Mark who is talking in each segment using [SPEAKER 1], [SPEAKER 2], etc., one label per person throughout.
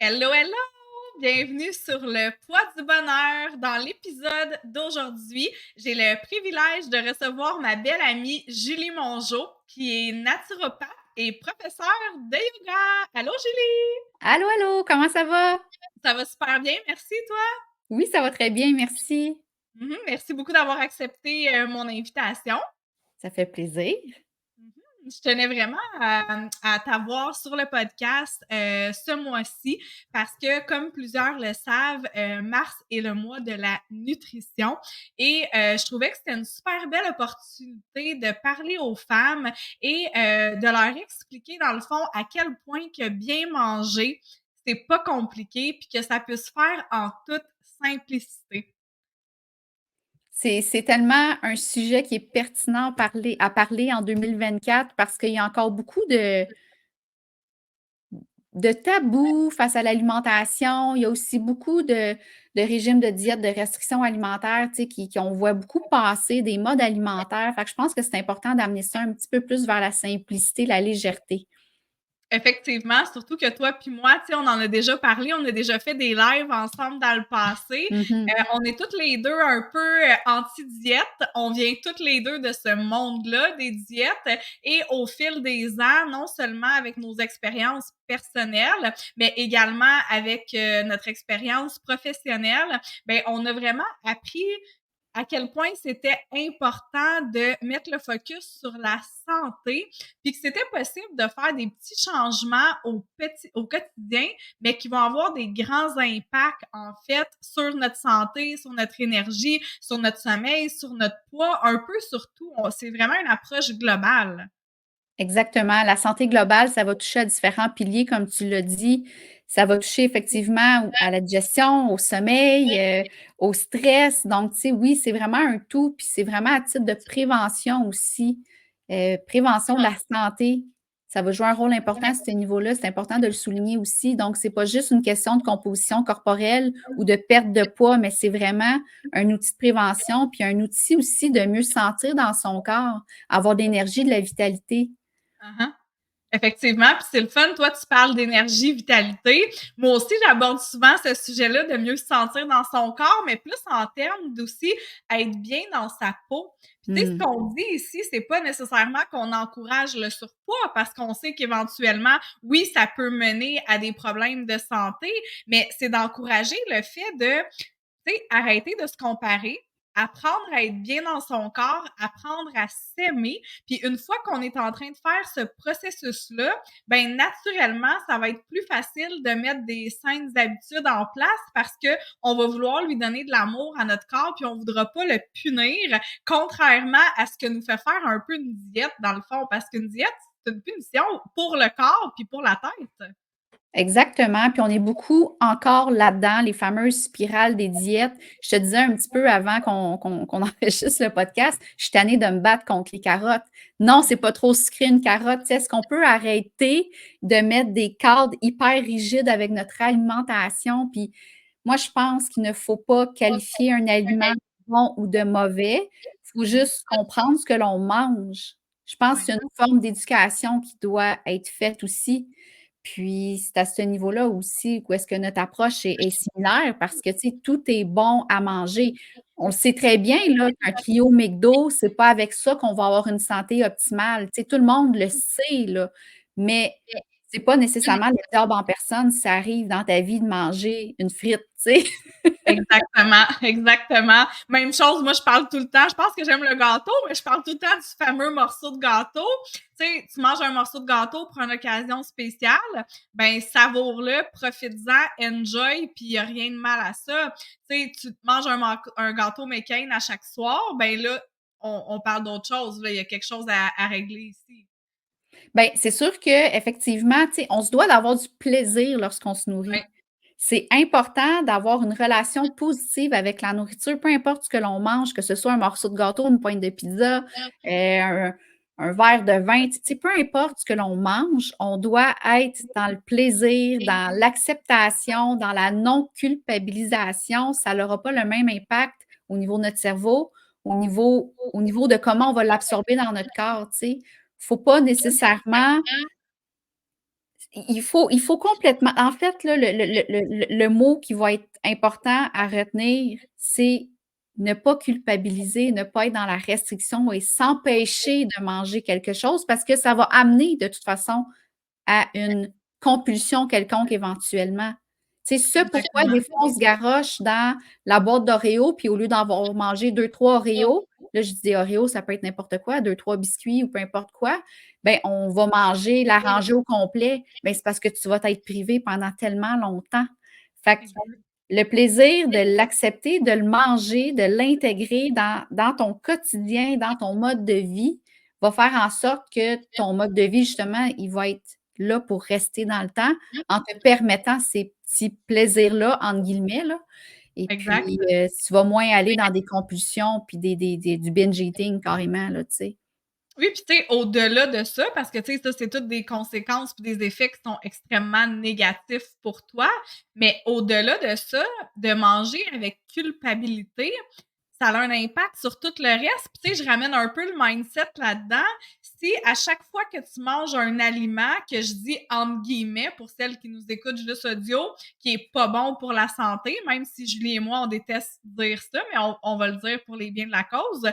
[SPEAKER 1] Hello, hello! Bienvenue sur le poids du bonheur. Dans l'épisode d'aujourd'hui, j'ai le privilège de recevoir ma belle amie Julie Mongeau, qui est naturopathe et professeure de yoga. Allô, Julie!
[SPEAKER 2] Allô, allô, comment ça va?
[SPEAKER 1] Ça va super bien, merci, toi?
[SPEAKER 2] Oui, ça va très bien, merci.
[SPEAKER 1] Merci beaucoup d'avoir accepté mon invitation.
[SPEAKER 2] Ça fait plaisir.
[SPEAKER 1] Mhm. Je tenais vraiment à t'avoir sur le podcast ce mois-ci parce que, comme plusieurs le savent, mars est le mois de la nutrition et je trouvais que c'était une super belle opportunité de parler aux femmes et de leur expliquer, dans le fond, à quel point que bien manger, c'est pas compliqué puis que ça peut se faire en toute simplicité.
[SPEAKER 2] C'est tellement un sujet qui est pertinent à parler en 2024 parce qu'il y a encore beaucoup de tabous face à l'alimentation. Il y a aussi beaucoup de régimes de diète, de restrictions alimentaires, tu sais, on voit beaucoup passer des modes alimentaires. Fait que je pense que c'est important d'amener ça un petit peu plus vers la simplicité, la légèreté.
[SPEAKER 1] Effectivement, surtout que toi puis moi, tu sais, on en a déjà parlé, on a déjà fait des lives ensemble dans le passé.
[SPEAKER 2] Mhm.
[SPEAKER 1] On est toutes les 2 un peu, anti-diète. On vient toutes les 2 de ce monde-là des diètes et au fil des ans, non seulement avec nos expériences personnelles, mais également avec, notre expérience professionnelle, ben, on a vraiment appris à quel point c'était important de mettre le focus sur la santé, puis que c'était possible de faire des petits changements au quotidien, mais qui vont avoir des grands impacts, en fait, sur notre santé, sur notre énergie, sur notre sommeil, sur notre poids, un peu sur tout. C'est vraiment une approche globale.
[SPEAKER 2] Exactement. La santé globale, ça va toucher à différents piliers, comme tu l'as dit. Ça va toucher effectivement à la digestion, au sommeil, au stress. Donc, tu sais, oui, c'est vraiment un tout, puis c'est vraiment à titre de prévention aussi. Prévention de la santé, ça va jouer un rôle important à ce niveau-là. C'est important de le souligner aussi. Donc, c'est pas juste une question de composition corporelle ou de perte de poids, mais c'est vraiment un outil de prévention, puis un outil aussi de mieux se sentir dans son corps, avoir de l'énergie, de la vitalité.
[SPEAKER 1] Uh-huh. Effectivement, puis c'est le fun. Toi, tu parles d'énergie, vitalité. Moi aussi, j'aborde souvent ce sujet-là de mieux se sentir dans son corps, mais plus en termes d'aussi être bien dans sa peau. Puis tu sais, ce
[SPEAKER 2] Mmh.
[SPEAKER 1] qu'on dit ici, c'est pas nécessairement qu'on encourage le surpoids parce qu'on sait qu'éventuellement, oui, ça peut mener à des problèmes de santé, mais c'est d'encourager le fait de, tu sais, arrêter de se comparer, apprendre à être bien dans son corps, apprendre à s'aimer. Puis une fois qu'on est en train de faire ce processus-là, ben naturellement, ça va être plus facile de mettre des saines habitudes en place parce que on va vouloir lui donner de l'amour à notre corps puis on voudra pas le punir, contrairement à ce que nous fait faire un peu une diète dans le fond, parce qu'une diète, c'est une punition pour le corps puis pour la tête.
[SPEAKER 2] Exactement, puis on est beaucoup encore là-dedans, les fameuses spirales des diètes. Je te disais un petit peu avant qu'on enregistre le podcast, je suis tannée de me battre contre les carottes. Non, c'est pas trop sucré une carotte. Tu sais, est-ce qu'on peut arrêter de mettre des cadres hyper rigides avec notre alimentation? Puis moi, je pense qu'il ne faut pas qualifier un aliment de bon ou de mauvais. Il faut
[SPEAKER 1] Mhm.
[SPEAKER 2] juste comprendre ce que l'on mange. Je pense
[SPEAKER 1] Ouais.
[SPEAKER 2] qu'il y a une forme d'éducation qui doit être faite aussi. Puis c'est à ce niveau-là aussi où est-ce que notre approche est similaire parce que, tu sais, tout est bon à manger. On le sait très bien, là, qu'un trio McDo, c'est pas avec ça qu'on va avoir une santé optimale. Tu sais, tout le monde le sait, là, mais c'est pas nécessairement le diable en personne si ça arrive dans ta vie de manger une frite, tu sais.
[SPEAKER 1] Exactement, exactement. Même chose, moi, je parle tout le temps. Je pense que j'aime le gâteau, mais je parle tout le temps du fameux morceau de gâteau. Tu sais, tu manges un morceau de gâteau pour une occasion spéciale, ben savoure-le, profites-en, enjoy, puis il n'y a rien de mal à ça. Tu sais, tu manges un gâteau McCain à chaque soir, ben là, on parle d'autre chose. Là. Il y a quelque chose à régler ici.
[SPEAKER 2] Bien, c'est sûr qu'effectivement, tu sais, on se doit d'avoir du plaisir lorsqu'on se nourrit.
[SPEAKER 1] Ouais.
[SPEAKER 2] C'est important d'avoir une relation positive avec la nourriture, peu importe ce que l'on mange, que ce soit un morceau de gâteau, une pointe de pizza, un verre de vin, tu sais, peu importe ce que l'on mange, on doit être dans le plaisir, dans l'acceptation, dans la non-culpabilisation. Ça n'aura pas le même impact au niveau de notre cerveau, au niveau de comment on va l'absorber dans notre corps, tu sais. Faut pas nécessairement Il faut complètement en fait, là, le mot qui va être important à retenir, c'est ne pas culpabiliser, ne pas être dans la restriction et s'empêcher de manger quelque chose parce que ça va amener de toute façon à une compulsion quelconque éventuellement. C'est ce pourquoi
[SPEAKER 1] Exactement.
[SPEAKER 2] des fois on se garoche dans la boîte d'Oreos, puis au lieu d'en avoir mangé 2-3 Oreos, là je dis Oreos, ça peut être n'importe quoi, 2-3 biscuits ou peu importe quoi, ben on va manger la rangée au complet. Ben c'est parce que tu vas t'être privé pendant tellement longtemps. Fait que
[SPEAKER 1] Exact.
[SPEAKER 2] le plaisir de l'accepter, de le manger, de l'intégrer dans ton quotidien, dans ton mode de vie, va faire en sorte que ton mode de vie, justement, il va être là pour rester dans le temps en te permettant ces petits plaisirs-là, entre guillemets, là. Et
[SPEAKER 1] Exact.
[SPEAKER 2] puis, tu vas moins aller dans des compulsions puis du binge eating carrément, là, tu sais.
[SPEAKER 1] Oui, puis tu sais, au-delà de ça, parce que tu sais, ça, c'est toutes des conséquences puis des effets qui sont extrêmement négatifs pour toi. Mais au-delà de ça, de manger avec culpabilité, ça a un impact sur tout le reste. Puis tu sais, je ramène un peu le mindset là-dedans. Si à chaque fois que tu manges un aliment que je dis entre guillemets pour celles qui nous écoutent juste audio, qui est pas bon pour la santé, même si Julie et moi, on déteste dire ça, mais on va le dire pour les biens de la cause.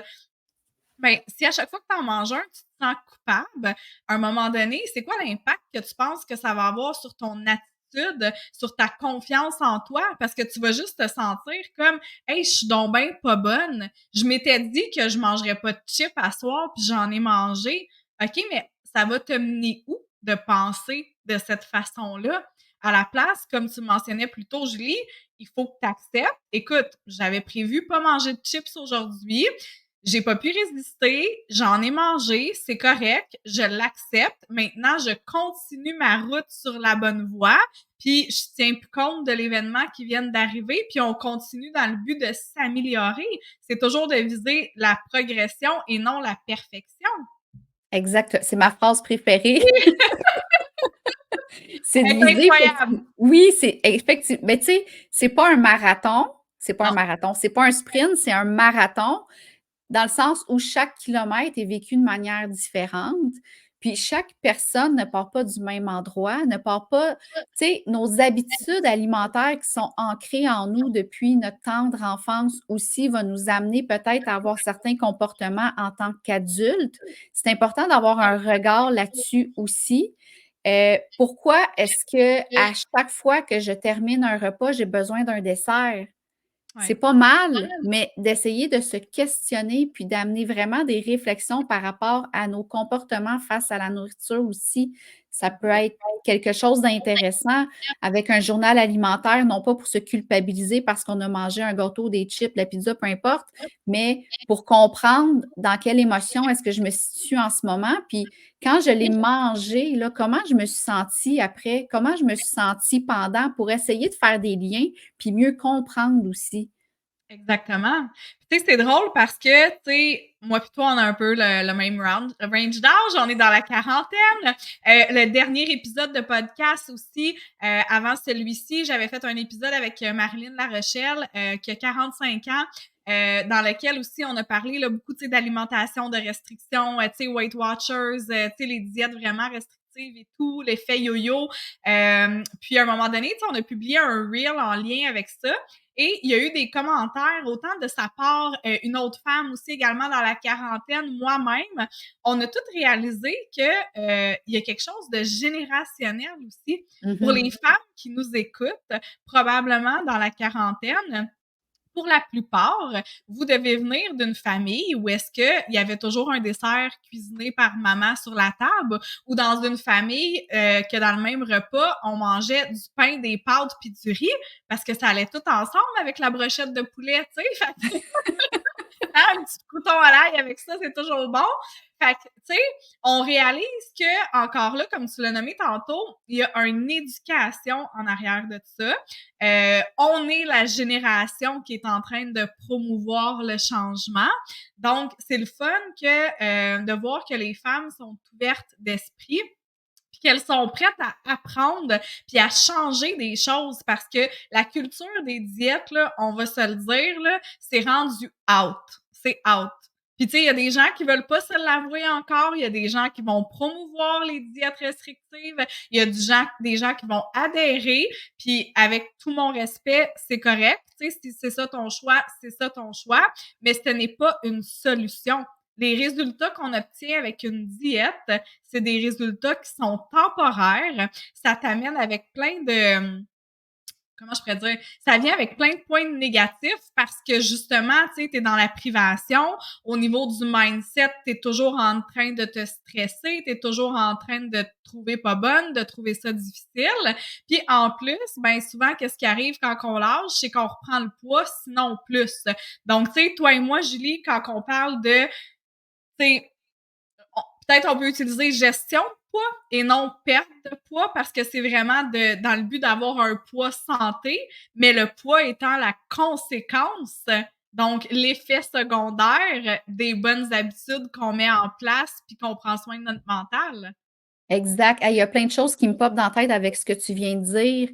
[SPEAKER 1] Ben, si à chaque fois que tu en manges un, tu te sens coupable, à un moment donné, c'est quoi l'impact que tu penses que ça va avoir sur ton attitude, sur ta confiance en toi? Parce que tu vas juste te sentir comme Hey, je suis donc ben pas bonne. Je m'étais dit que je mangerais pas de chips à soir, puis j'en ai mangé. OK, mais ça va te mener où de penser de cette façon-là? À la place, comme tu mentionnais plus tôt, Julie, il faut que tu acceptes. Écoute, j'avais prévu pas manger de chips aujourd'hui. J'ai pas pu résister, j'en ai mangé, c'est correct, je l'accepte. Maintenant, je continue ma route sur la bonne voie, puis je tiens plus compte de l'événement qui vient d'arriver, puis on continue dans le but de s'améliorer. C'est toujours de viser la progression et non la perfection.
[SPEAKER 2] Exact, c'est ma phrase préférée. C'est de
[SPEAKER 1] C'est
[SPEAKER 2] viser
[SPEAKER 1] incroyable.
[SPEAKER 2] oui, c'est effectivement mais tu sais, c'est pas un marathon,
[SPEAKER 1] Non,
[SPEAKER 2] c'est pas un sprint, c'est un marathon dans le sens où chaque kilomètre est vécu de manière différente. Puis chaque personne ne part pas du même endroit, ne part pas, tu sais, nos habitudes alimentaires qui sont ancrées en nous depuis notre tendre enfance aussi vont nous amener peut-être à avoir certains comportements en tant qu'adultes. C'est important d'avoir un regard là-dessus aussi. Pourquoi est-ce que à chaque fois que je termine un repas, j'ai besoin d'un dessert? C'est
[SPEAKER 1] ouais,
[SPEAKER 2] pas mal, mais d'essayer de se questionner puis d'amener vraiment des réflexions par rapport à nos comportements face à la nourriture aussi. Ça peut être quelque chose d'intéressant avec un journal alimentaire, non pas pour se culpabiliser parce qu'on a mangé un gâteau, des chips, la pizza, peu importe, mais pour comprendre dans quelle émotion est-ce que je me situe en ce moment. Puis quand je l'ai mangé, là, comment je me suis sentie après, comment je me suis sentie pendant pour essayer de faire des liens puis mieux comprendre aussi.
[SPEAKER 1] exactement. Puis tu sais, c'est drôle parce que, tu sais, moi puis toi, on a un peu le même range d'âge, on est dans la quarantaine. Le dernier épisode de podcast aussi, avant celui-ci, j'avais fait un épisode avec Marilyn Larochelle, qui a 45 ans, dans lequel aussi on a parlé là, beaucoup, tu sais, d'alimentation, de restrictions, tu sais, Weight Watchers, tu sais, les diètes vraiment restrictives et tout, l'effet yo-yo. Puis à un moment donné, tu sais, on a publié un reel en lien avec ça. Et il y a eu des commentaires, autant de sa part, une autre femme aussi également dans la quarantaine, moi-même. On a toutes réalisé que il y a quelque chose de générationnel aussi pour
[SPEAKER 2] Mmh.
[SPEAKER 1] les femmes qui nous écoutent, probablement dans la quarantaine. Pour la plupart, vous devez venir d'une famille où est-ce qu'il y avait toujours un dessert cuisiné par maman sur la table ou dans une famille que dans le même repas, on mangeait du pain, des pâtes puis du riz parce que ça allait tout ensemble avec la brochette de poulet, tu sais. Hein, un petit crouton à l'ail avec ça, c'est toujours bon. Fait que, tu sais, on réalise que, encore là, comme tu l'as nommé tantôt, il y a une éducation en arrière de ça. On est la génération qui est en train de promouvoir le changement. Donc, c'est le fun de voir que les femmes sont ouvertes d'esprit puis qu'elles sont prêtes à apprendre puis à changer des choses parce que la culture des diètes, là, on va se le dire, là, c'est rendu out. C'est out. Puis, tu sais, il y a des gens qui veulent pas se l'avouer encore. Il y a des gens qui vont promouvoir les diètes restrictives. Il y a des gens qui vont adhérer. Puis, avec tout mon respect, c'est correct. Tu sais, si c'est ça ton choix, c'est ça ton choix. Mais ce n'est pas une solution. Les résultats qu'on obtient avec une diète, c'est des résultats qui sont temporaires. Ça t'amène avec plein de comment je pourrais dire, ça vient avec plein de points négatifs parce que justement, tu sais, tu es dans la privation. Au niveau du mindset, tu es toujours en train de te stresser, tu es toujours en train de te trouver pas bonne, de trouver ça difficile. Puis en plus, ben souvent, qu'est-ce qui arrive quand on lâche, c'est qu'on reprend le poids, sinon plus. Donc, tu sais, toi et moi, Julie, quand on parle de, tu sais, peut-être on peut utiliser gestion de poids et non perte de poids parce que c'est vraiment dans le but d'avoir un poids santé, mais le poids étant la conséquence, donc l'effet secondaire des bonnes habitudes qu'on met en place puis qu'on prend soin de notre mental.
[SPEAKER 2] Exact. Hey, il y a plein de choses qui me popent dans la tête avec ce que tu viens de dire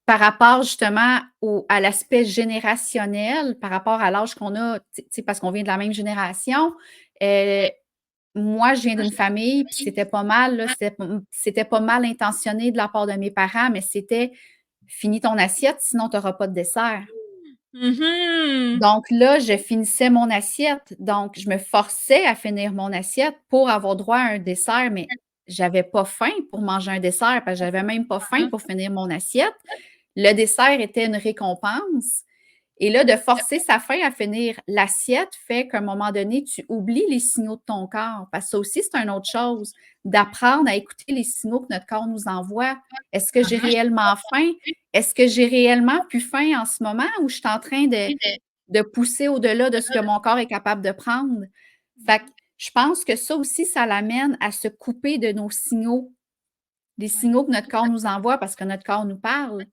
[SPEAKER 2] par rapport justement à l'aspect générationnel, par rapport à l'âge qu'on a, tu sais, parce qu'on vient de la même génération. Moi, je viens d'une famille, puis c'était pas mal, là, c'était pas mal intentionné de la part de mes parents, mais c'était finis ton assiette, sinon tu n'auras pas de dessert.
[SPEAKER 1] Mhm.
[SPEAKER 2] Donc là, je finissais mon assiette. Donc, je me forçais à finir mon assiette pour avoir droit à un dessert, mais j'avais pas faim pour manger un dessert parce que j'avais même pas faim pour finir mon assiette. Le dessert était une récompense. Et là, de forcer sa faim à finir l'assiette fait qu'à un moment donné, tu oublies les signaux de ton corps. Parce que ça aussi, c'est une autre chose, d'apprendre à écouter les signaux que notre corps nous envoie. Est-ce que j'ai réellement faim? Est-ce que j'ai réellement plus faim en ce moment ou je suis en train de pousser au-delà de ce que mon corps est capable de prendre? Fait que je pense que ça aussi, ça l'amène à se couper de nos signaux, des
[SPEAKER 1] Ouais.
[SPEAKER 2] signaux que notre corps nous envoie parce que notre corps nous parle.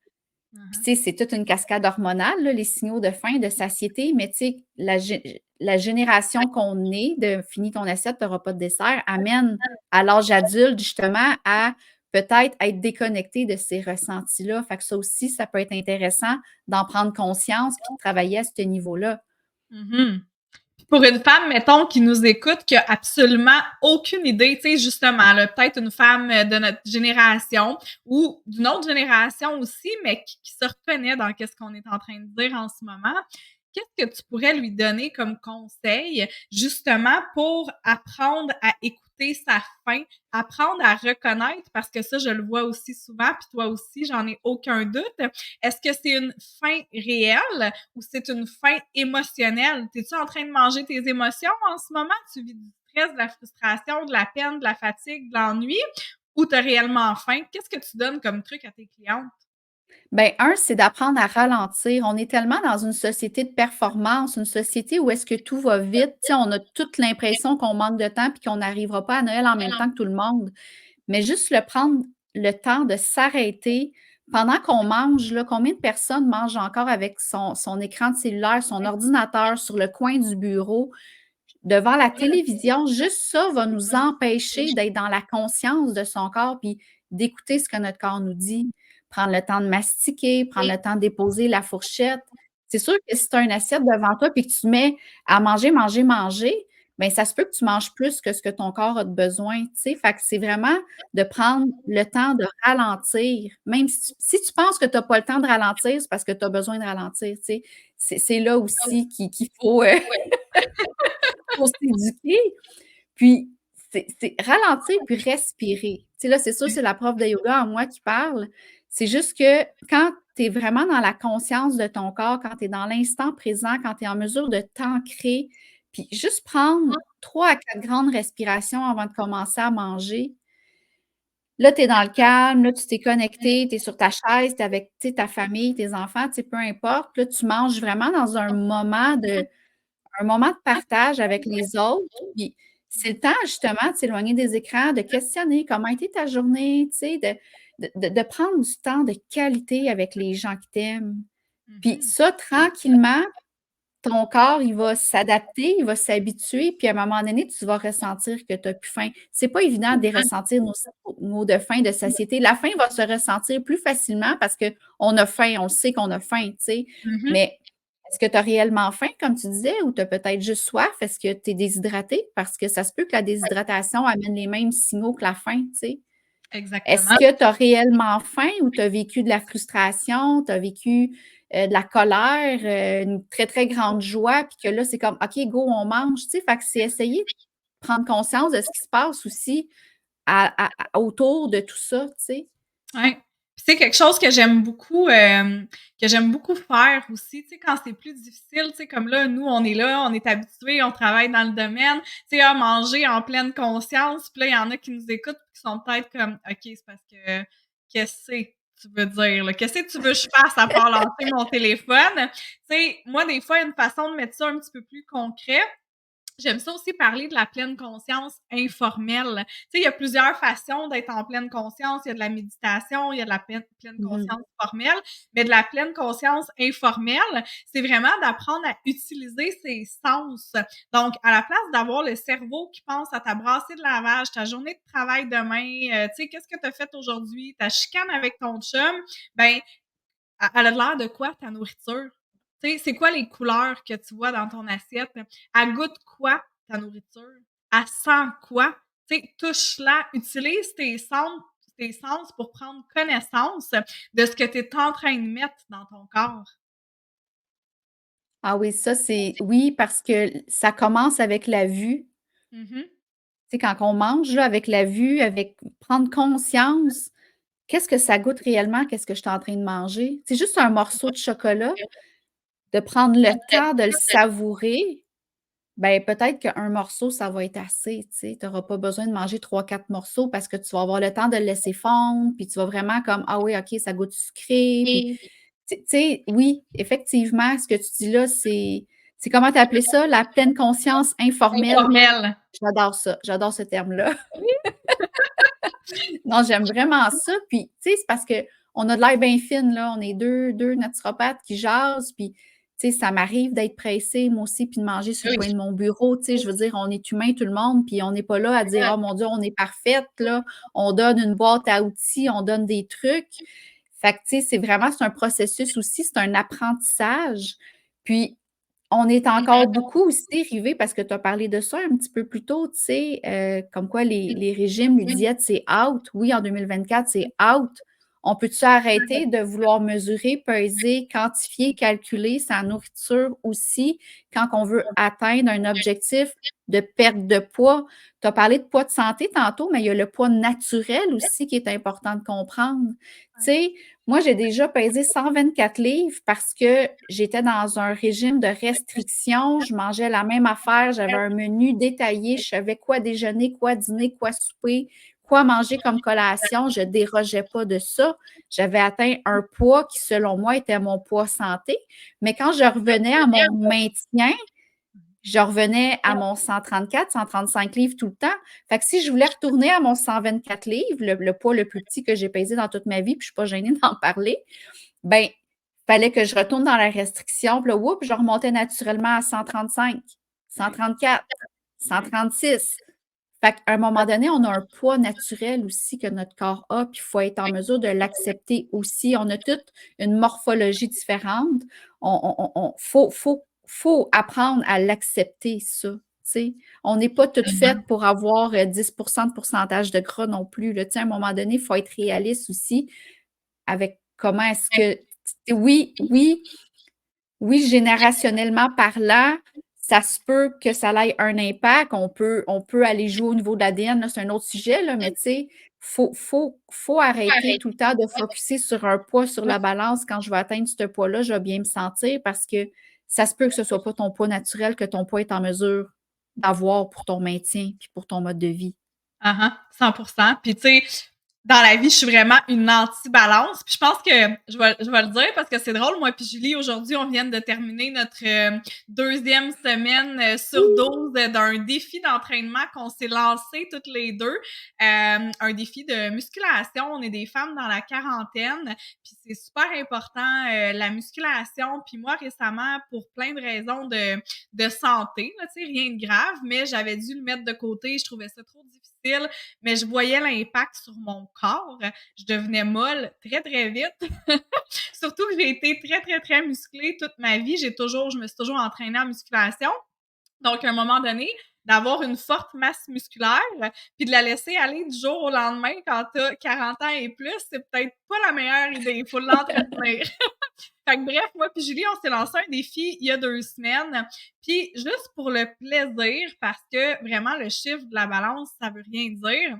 [SPEAKER 2] Puis,
[SPEAKER 1] Mhm.
[SPEAKER 2] tu sais, c'est toute une cascade hormonale, là, les signaux de faim, de satiété, mais tu sais, la génération qu'on est, de finis ton assiette, tu n'auras pas de dessert, amène à l'âge adulte, justement, à peut-être être déconnecté de ces ressentis-là. Fait que ça aussi, ça peut être intéressant d'en prendre conscience puis de travailler à ce niveau-là.
[SPEAKER 1] Mhm. Pour une femme, mettons, qui nous écoute, qui a absolument aucune idée, tu sais, justement, là, peut-être une femme de notre génération ou d'une autre génération aussi, mais qui se reconnaît dans ce qu'on est en train de dire en ce moment, qu'est-ce que tu pourrais lui donner comme conseil, justement, pour apprendre à écouter sa faim, apprendre à reconnaître, parce que ça, je le vois aussi souvent, puis toi aussi, j'en ai aucun doute. Est-ce que c'est une faim réelle ou c'est une faim émotionnelle? T'es-tu en train de manger tes émotions en ce moment? Tu vis du stress, de la frustration, de la peine, de la fatigue, de l'ennui ou t'as réellement faim? Qu'est-ce que tu donnes comme truc à tes clientes?
[SPEAKER 2] Bien, un, c'est d'apprendre à ralentir. On est tellement dans une société de performance, une société où est-ce que tout va vite. Tu sais, on a toute l'impression qu'on manque de temps puis qu'on n'arrivera pas à Noël en même temps que tout le monde. Mais juste prendre le temps de s'arrêter pendant qu'on mange, là, combien de personnes mangent encore avec son écran de cellulaire, son ordinateur sur le coin du bureau, devant la télévision? Juste ça va nous empêcher d'être dans la conscience de son corps puis d'écouter ce que notre corps nous dit. Prendre le temps de mastiquer, prendre le temps de déposer la fourchette. C'est sûr que si tu as une assiette devant toi puis que tu mets à manger, manger, manger, bien, ça se peut que tu manges plus que ce que ton corps a de besoin, tu sais? Fait que c'est vraiment de prendre le temps de ralentir. Même si tu penses que tu as pas le temps de ralentir, c'est parce que tu as besoin de ralentir, tu sais? C'est là aussi qu'il faut, faut s'éduquer. Puis, c'est ralentir puis respirer. Tu sais, là, c'est sûr, c'est la prof de yoga en moi qui parle. C'est juste que quand tu es vraiment dans la conscience de ton corps, quand tu es dans l'instant présent, quand tu es en mesure de t'ancrer, puis juste prendre 3 à 4 grandes respirations avant de commencer à manger. Là, tu es dans le calme, là, tu t'es connecté, tu es sur ta chaise, tu es avec, tu sais, ta famille, tes enfants, tu sais, peu importe. Là, tu manges vraiment dans un moment de partage avec les autres, puis c'est le temps justement de s'éloigner des écrans, de questionner comment a été ta journée, tu sais, de prendre du temps de qualité avec les gens qui t'aiment. Puis
[SPEAKER 1] Mhm.
[SPEAKER 2] ça, tranquillement, ton corps, il va s'adapter, il va s'habituer, puis à un moment donné, tu vas ressentir que tu as plus faim. C'est pas évident de ressentir nos mots de faim, de satiété. La faim va se ressentir plus facilement parce qu'on a faim, on sait qu'on a faim, tu sais,
[SPEAKER 1] Mhm.
[SPEAKER 2] mais Est-ce que tu as réellement faim, comme tu disais, ou tu as peut-être juste soif? Est-ce que tu es déshydraté? Parce que ça se peut que la déshydratation amène les mêmes signaux que la faim, tu sais. Est-ce
[SPEAKER 1] Exactement.
[SPEAKER 2] que tu as réellement faim ou tu as vécu de la frustration, tu as vécu, de la colère, une très, très grande joie, puis que là, c'est comme: «OK, go, on mange», tu sais? Fait que c'est essayer de prendre conscience de ce qui se passe aussi autour de tout ça, tu sais?
[SPEAKER 1] Ouais. Puis c'est quelque chose que j'aime beaucoup faire aussi, tu sais, quand c'est plus difficile, tu sais, comme là, on est habitués, on travaille dans le domaine, tu sais, à manger en pleine conscience, puis là, il y en a qui nous écoutent qui sont peut-être comme: «OK, c'est parce que qu'est-ce que tu veux dire, là? Qu'est-ce que tu veux que je fasse à part lancer mon téléphone?» Tu sais, moi, des fois, une façon de mettre ça un petit peu plus concret, j'aime ça aussi parler de la pleine conscience informelle. Tu sais, il y a plusieurs façons d'être en pleine conscience. Il y a de la méditation, il y a de la pleine
[SPEAKER 2] Mmh mh.
[SPEAKER 1] conscience formelle, mais de la pleine conscience informelle, c'est vraiment d'apprendre à utiliser ses sens. Donc, à la place d'avoir le cerveau qui pense à ta brassée de lavage, ta journée de travail demain, tu sais, qu'est-ce que tu as fait aujourd'hui, ta chicane avec ton chum, ben, elle a l'air de quoi ta nourriture? Tu sais, c'est quoi les couleurs que tu vois dans ton assiette? Elle goûte quoi ta nourriture? Elle sent quoi? Tu sais, touche-la, utilise tes sens pour prendre connaissance de ce que tu es en train de mettre dans ton corps.
[SPEAKER 2] Ah oui, ça, c'est oui, parce que ça commence avec la vue.
[SPEAKER 1] Mmh.
[SPEAKER 2] Tu sais, quand on mange, là, avec la vue, avec prendre conscience, qu'est-ce que ça goûte réellement? Qu'est-ce que je suis en train de manger? C'est juste un morceau de chocolat, de prendre le temps de le savourer, ben, peut-être qu'un morceau, ça va être assez, tu sais. Tu auras pas besoin de manger 3 4 morceaux parce que tu vas avoir le temps de le laisser fondre, puis tu vas vraiment comme: «Ah oui, OK, ça goûte sucré», puis tu sais, oui, effectivement, ce que tu dis là, c'est comment tu as appelé ça? La pleine conscience informelle.
[SPEAKER 1] Informel.
[SPEAKER 2] J'adore ça, j'adore ce terme-là.
[SPEAKER 1] Oui.
[SPEAKER 2] Non, j'aime vraiment ça, puis tu sais, c'est parce qu'on a de l'air bien fine, là, on est deux naturopathes qui jasent, puis tu sais, ça m'arrive d'être pressée, moi aussi, puis de manger sur le
[SPEAKER 1] Oui.
[SPEAKER 2] coin de mon bureau, tu sais, je veux dire, on est humain tout le monde, puis on n'est pas là à dire: «Oh mon Dieu, on est parfaite, là». On donne une boîte à outils, on donne des trucs. Fait que tu sais, c'est un processus aussi, c'est un apprentissage, puis on est encore beaucoup aussi rivés parce que tu as parlé de ça un petit peu plus tôt, tu sais, comme quoi les régimes, les diètes, c'est out. Oui, en 2024, c'est out. On peut-tu arrêter de vouloir mesurer, peser, quantifier, calculer sa nourriture aussi quand on veut atteindre un objectif de perte de poids? Tu as parlé de poids de santé tantôt, mais il y a le poids naturel aussi qui est important de comprendre. Tu
[SPEAKER 1] Ouais.
[SPEAKER 2] sais, moi, j'ai déjà pesé 124 livres parce que j'étais dans un régime de restriction. Je mangeais la même affaire, j'avais un menu détaillé, je savais quoi déjeuner, quoi dîner, quoi souper, quoi manger comme collation. Je dérogeais pas de ça. J'avais atteint un poids qui, selon moi, était mon poids santé. Mais quand je revenais à mon maintien, je revenais à mon 134, 135 livres tout le temps. Fait que si je voulais retourner à mon 124 livres, le poids le plus petit que j'ai pesé dans toute ma vie, puis je suis pas gênée d'en parler, ben, fallait que je retourne dans la restriction. Puis là, oups, je remontais naturellement à 135, 134, 136. Fait qu'à un moment donné, on a un poids naturel aussi que notre corps a, puis il faut être en mesure de l'accepter aussi. On a toute une morphologie différente. Faut apprendre à l'accepter, ça. Tu sais. On n'est pas toutes faites pour avoir 10% de pourcentage de gras non plus. Là. Tu sais, à un moment donné, il faut être réaliste aussi avec comment est-ce que. Oui, oui, oui, générationnellement parlant, ça se peut que ça ait un impact. On peut aller jouer au niveau de l'ADN, là, c'est un autre sujet, là, mais tu sais, faut arrêter tout le temps de focuser sur un poids sur la balance. Quand je vais atteindre ce poids-là, je vais bien me sentir parce que ça se peut que ce soit pas ton poids naturel que ton poids est en mesure d'avoir pour ton maintien puis pour ton mode de vie.
[SPEAKER 1] Ah ah, 100%. Puis tu sais, dans la vie, je suis vraiment une anti-balance. Puis je pense que je vais le dire parce que c'est drôle. Moi puis Julie, aujourd'hui, on vient de terminer notre 2e semaine sur 12 d'un défi d'entraînement qu'on s'est lancé toutes les deux. Un défi de musculation. On est des femmes dans la quarantaine. Puis c'est super important, la musculation. Puis moi, récemment, pour plein de raisons de santé, là, tu sais, rien de grave, mais j'avais dû le mettre de côté. Je trouvais ça trop difficile. difficile, mais je voyais l'impact sur mon corps. Je devenais molle très, très vite. Surtout que j'ai été très, très, très musclée toute ma vie. Je me suis toujours entraînée en musculation. Donc, à un moment donné, d'avoir une forte masse musculaire, puis de la laisser aller du jour au lendemain quand tu as 40 ans et plus, c'est peut-être pas la meilleure idée. Il faut l'entretenir. Fait que bref, moi puis Julie, on s'est lancé un défi il y a 2 semaines. Puis juste pour le plaisir, parce que vraiment le chiffre de la balance, ça veut rien dire,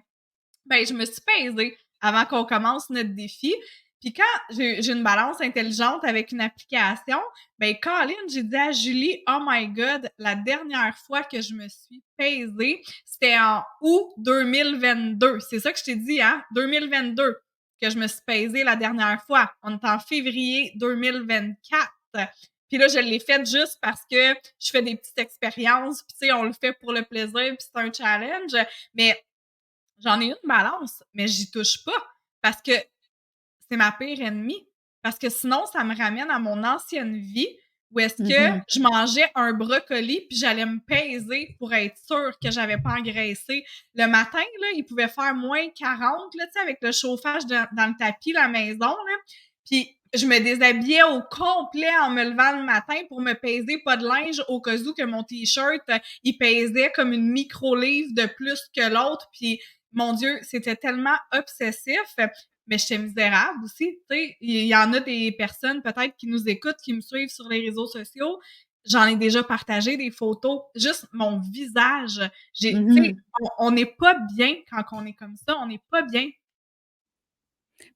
[SPEAKER 1] ben je me suis pesée avant qu'on commence notre défi. Puis quand j'ai une balance intelligente avec une application, ben Colin, j'ai dit à Julie, oh my God, la dernière fois que je me suis pesée, c'était en août 2022. C'est ça que je t'ai dit, hein? 2022 que je me suis pesée la dernière fois. On est en février 2024. Puis là, je l'ai fait juste parce que je fais des petites expériences, puis tu sais, on le fait pour le plaisir, puis c'est un challenge. Mais j'en ai une balance, mais j'y touche pas parce que c'est ma pire ennemie. Parce que sinon, ça me ramène à mon ancienne vie où est-ce que
[SPEAKER 2] Mhm.
[SPEAKER 1] je mangeais un brocoli puis j'allais me peser pour être sûre que j'avais pas engraissé. Le matin, là, il pouvait faire moins 40, là, tu sais, avec le chauffage dans le tapis, la maison, là. Puis je me déshabillais au complet en me levant le matin pour me peser, pas de linge, au cas où que mon T-shirt, il pesait comme une micro-livre de plus que l'autre. Puis mon Dieu, c'était tellement obsessif, mais j'étais misérable aussi. Tu sais, il y en a des personnes peut-être qui nous écoutent, qui me suivent sur les réseaux sociaux. J'en ai déjà partagé des photos, juste mon visage. Tu sais,
[SPEAKER 2] Mhm.
[SPEAKER 1] on n'est pas bien quand on est comme ça. On n'est pas bien.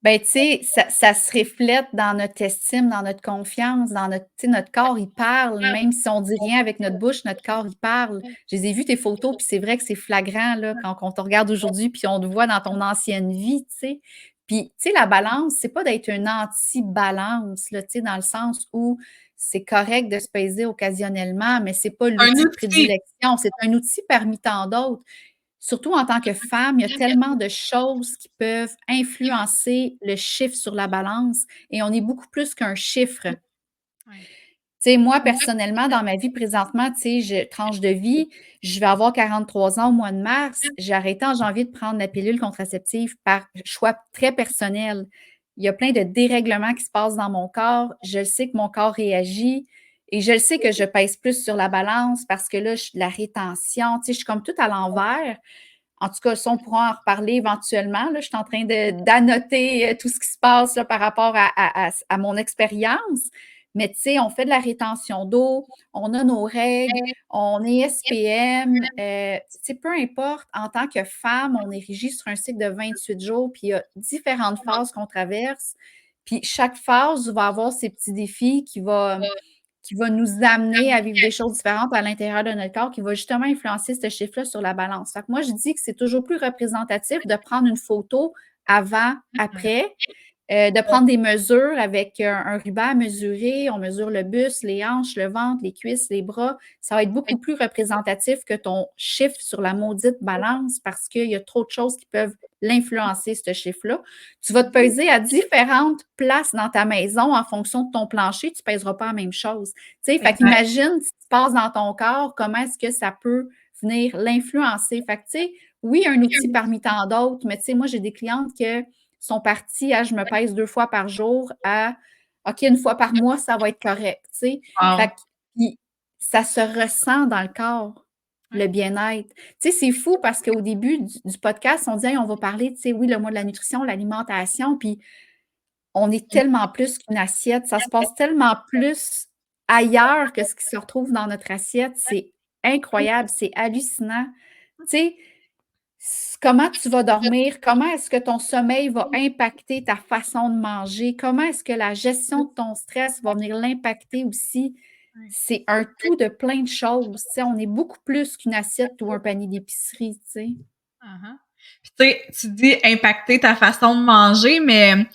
[SPEAKER 2] Ben, tu sais, ça se reflète dans notre estime, dans notre confiance, dans notre, tu sais, notre corps, il parle, même si on dit rien avec notre bouche, notre corps, il parle. Je les ai vues tes photos, puis c'est vrai que c'est flagrant, là, quand on te regarde aujourd'hui, puis on te voit dans ton ancienne vie, tu sais. Puis, tu sais, la balance, c'est pas d'être une anti-balance, là, tu sais, dans le sens où c'est correct de se peser occasionnellement, mais c'est pas
[SPEAKER 1] Un
[SPEAKER 2] l'outil de
[SPEAKER 1] outil.
[SPEAKER 2] prédilection, c'est un outil parmi tant d'autres. Surtout en tant que femme, il y a tellement de choses qui peuvent influencer le chiffre sur la balance et on est beaucoup plus qu'un chiffre.
[SPEAKER 1] Ouais.
[SPEAKER 2] Tu sais, moi, personnellement, dans ma vie présentement, tu sais, tranche de vie, je vais avoir 43 ans au mois de mars. J'ai arrêté en janvier de prendre la pilule contraceptive par choix très personnel. Il y a plein de dérèglements qui se passent dans mon corps. Je sais que mon corps réagit et je le sais que je pèse plus sur la balance parce que là, je suis de la rétention. Tu sais, je suis comme tout à l'envers. En tout cas, ça, on pourra en reparler éventuellement. Là, je suis en train d'annoter tout ce qui se passe là, par rapport à mon expérience. Mais tu sais, on fait de la rétention d'eau, on a nos règles, on est SPM. Tu sais, peu importe, en tant que femme, on est régi sur un cycle de 28 jours, puis il y a différentes phases qu'on traverse. Puis chaque phase va avoir ses petits défis qui va nous amener à vivre des choses différentes à l'intérieur de notre corps, qui va justement influencer ce chiffre-là sur la balance. Fait que moi, je dis que c'est toujours plus représentatif de prendre une photo avant, après, de prendre des mesures avec un ruban à mesurer. On mesure le buste, les hanches, le ventre, les cuisses, les bras. Ça va être beaucoup plus représentatif que ton chiffre sur la maudite balance parce qu'il y a trop de choses qui peuvent l'influencer, ce chiffre-là. Tu vas te peser à différentes places dans ta maison en fonction de ton plancher. Tu ne pèseras pas la même chose. Tu sais, fait
[SPEAKER 1] Exact.
[SPEAKER 2] qu'imagine ce qui se passe dans ton corps, comment est-ce que ça peut venir l'influencer. Fait que, tu sais, oui, un outil parmi tant d'autres, mais tu sais, moi, j'ai des clientes qui sont parties à je me pèse 2 fois par jour à OK, 1 fois par mois, ça va être correct, tu sais. Fait
[SPEAKER 1] Wow.
[SPEAKER 2] que puis ça se ressent dans le corps,
[SPEAKER 1] Ouais.
[SPEAKER 2] le bien-être. Tu sais, c'est fou parce qu'au début du podcast, on dit: «Hey, on va parler, tu sais, oui, le mois de la nutrition, l'alimentation», puis on est tellement plus qu'une assiette. Ça se passe tellement plus ailleurs que ce qui se retrouve dans notre assiette. C'est incroyable, c'est hallucinant. Tu sais, comment tu vas dormir? Comment est-ce que ton sommeil va impacter ta façon de manger? Comment est-ce que la gestion de ton stress va venir l'impacter aussi?
[SPEAKER 1] Ouais.
[SPEAKER 2] C'est un tout de plein de choses. Tu sais, on est beaucoup plus qu'une assiette ou un panier d'épicerie, tu sais.
[SPEAKER 1] Uh-huh. Puis tu sais, tu dis impacter ta façon de manger, mais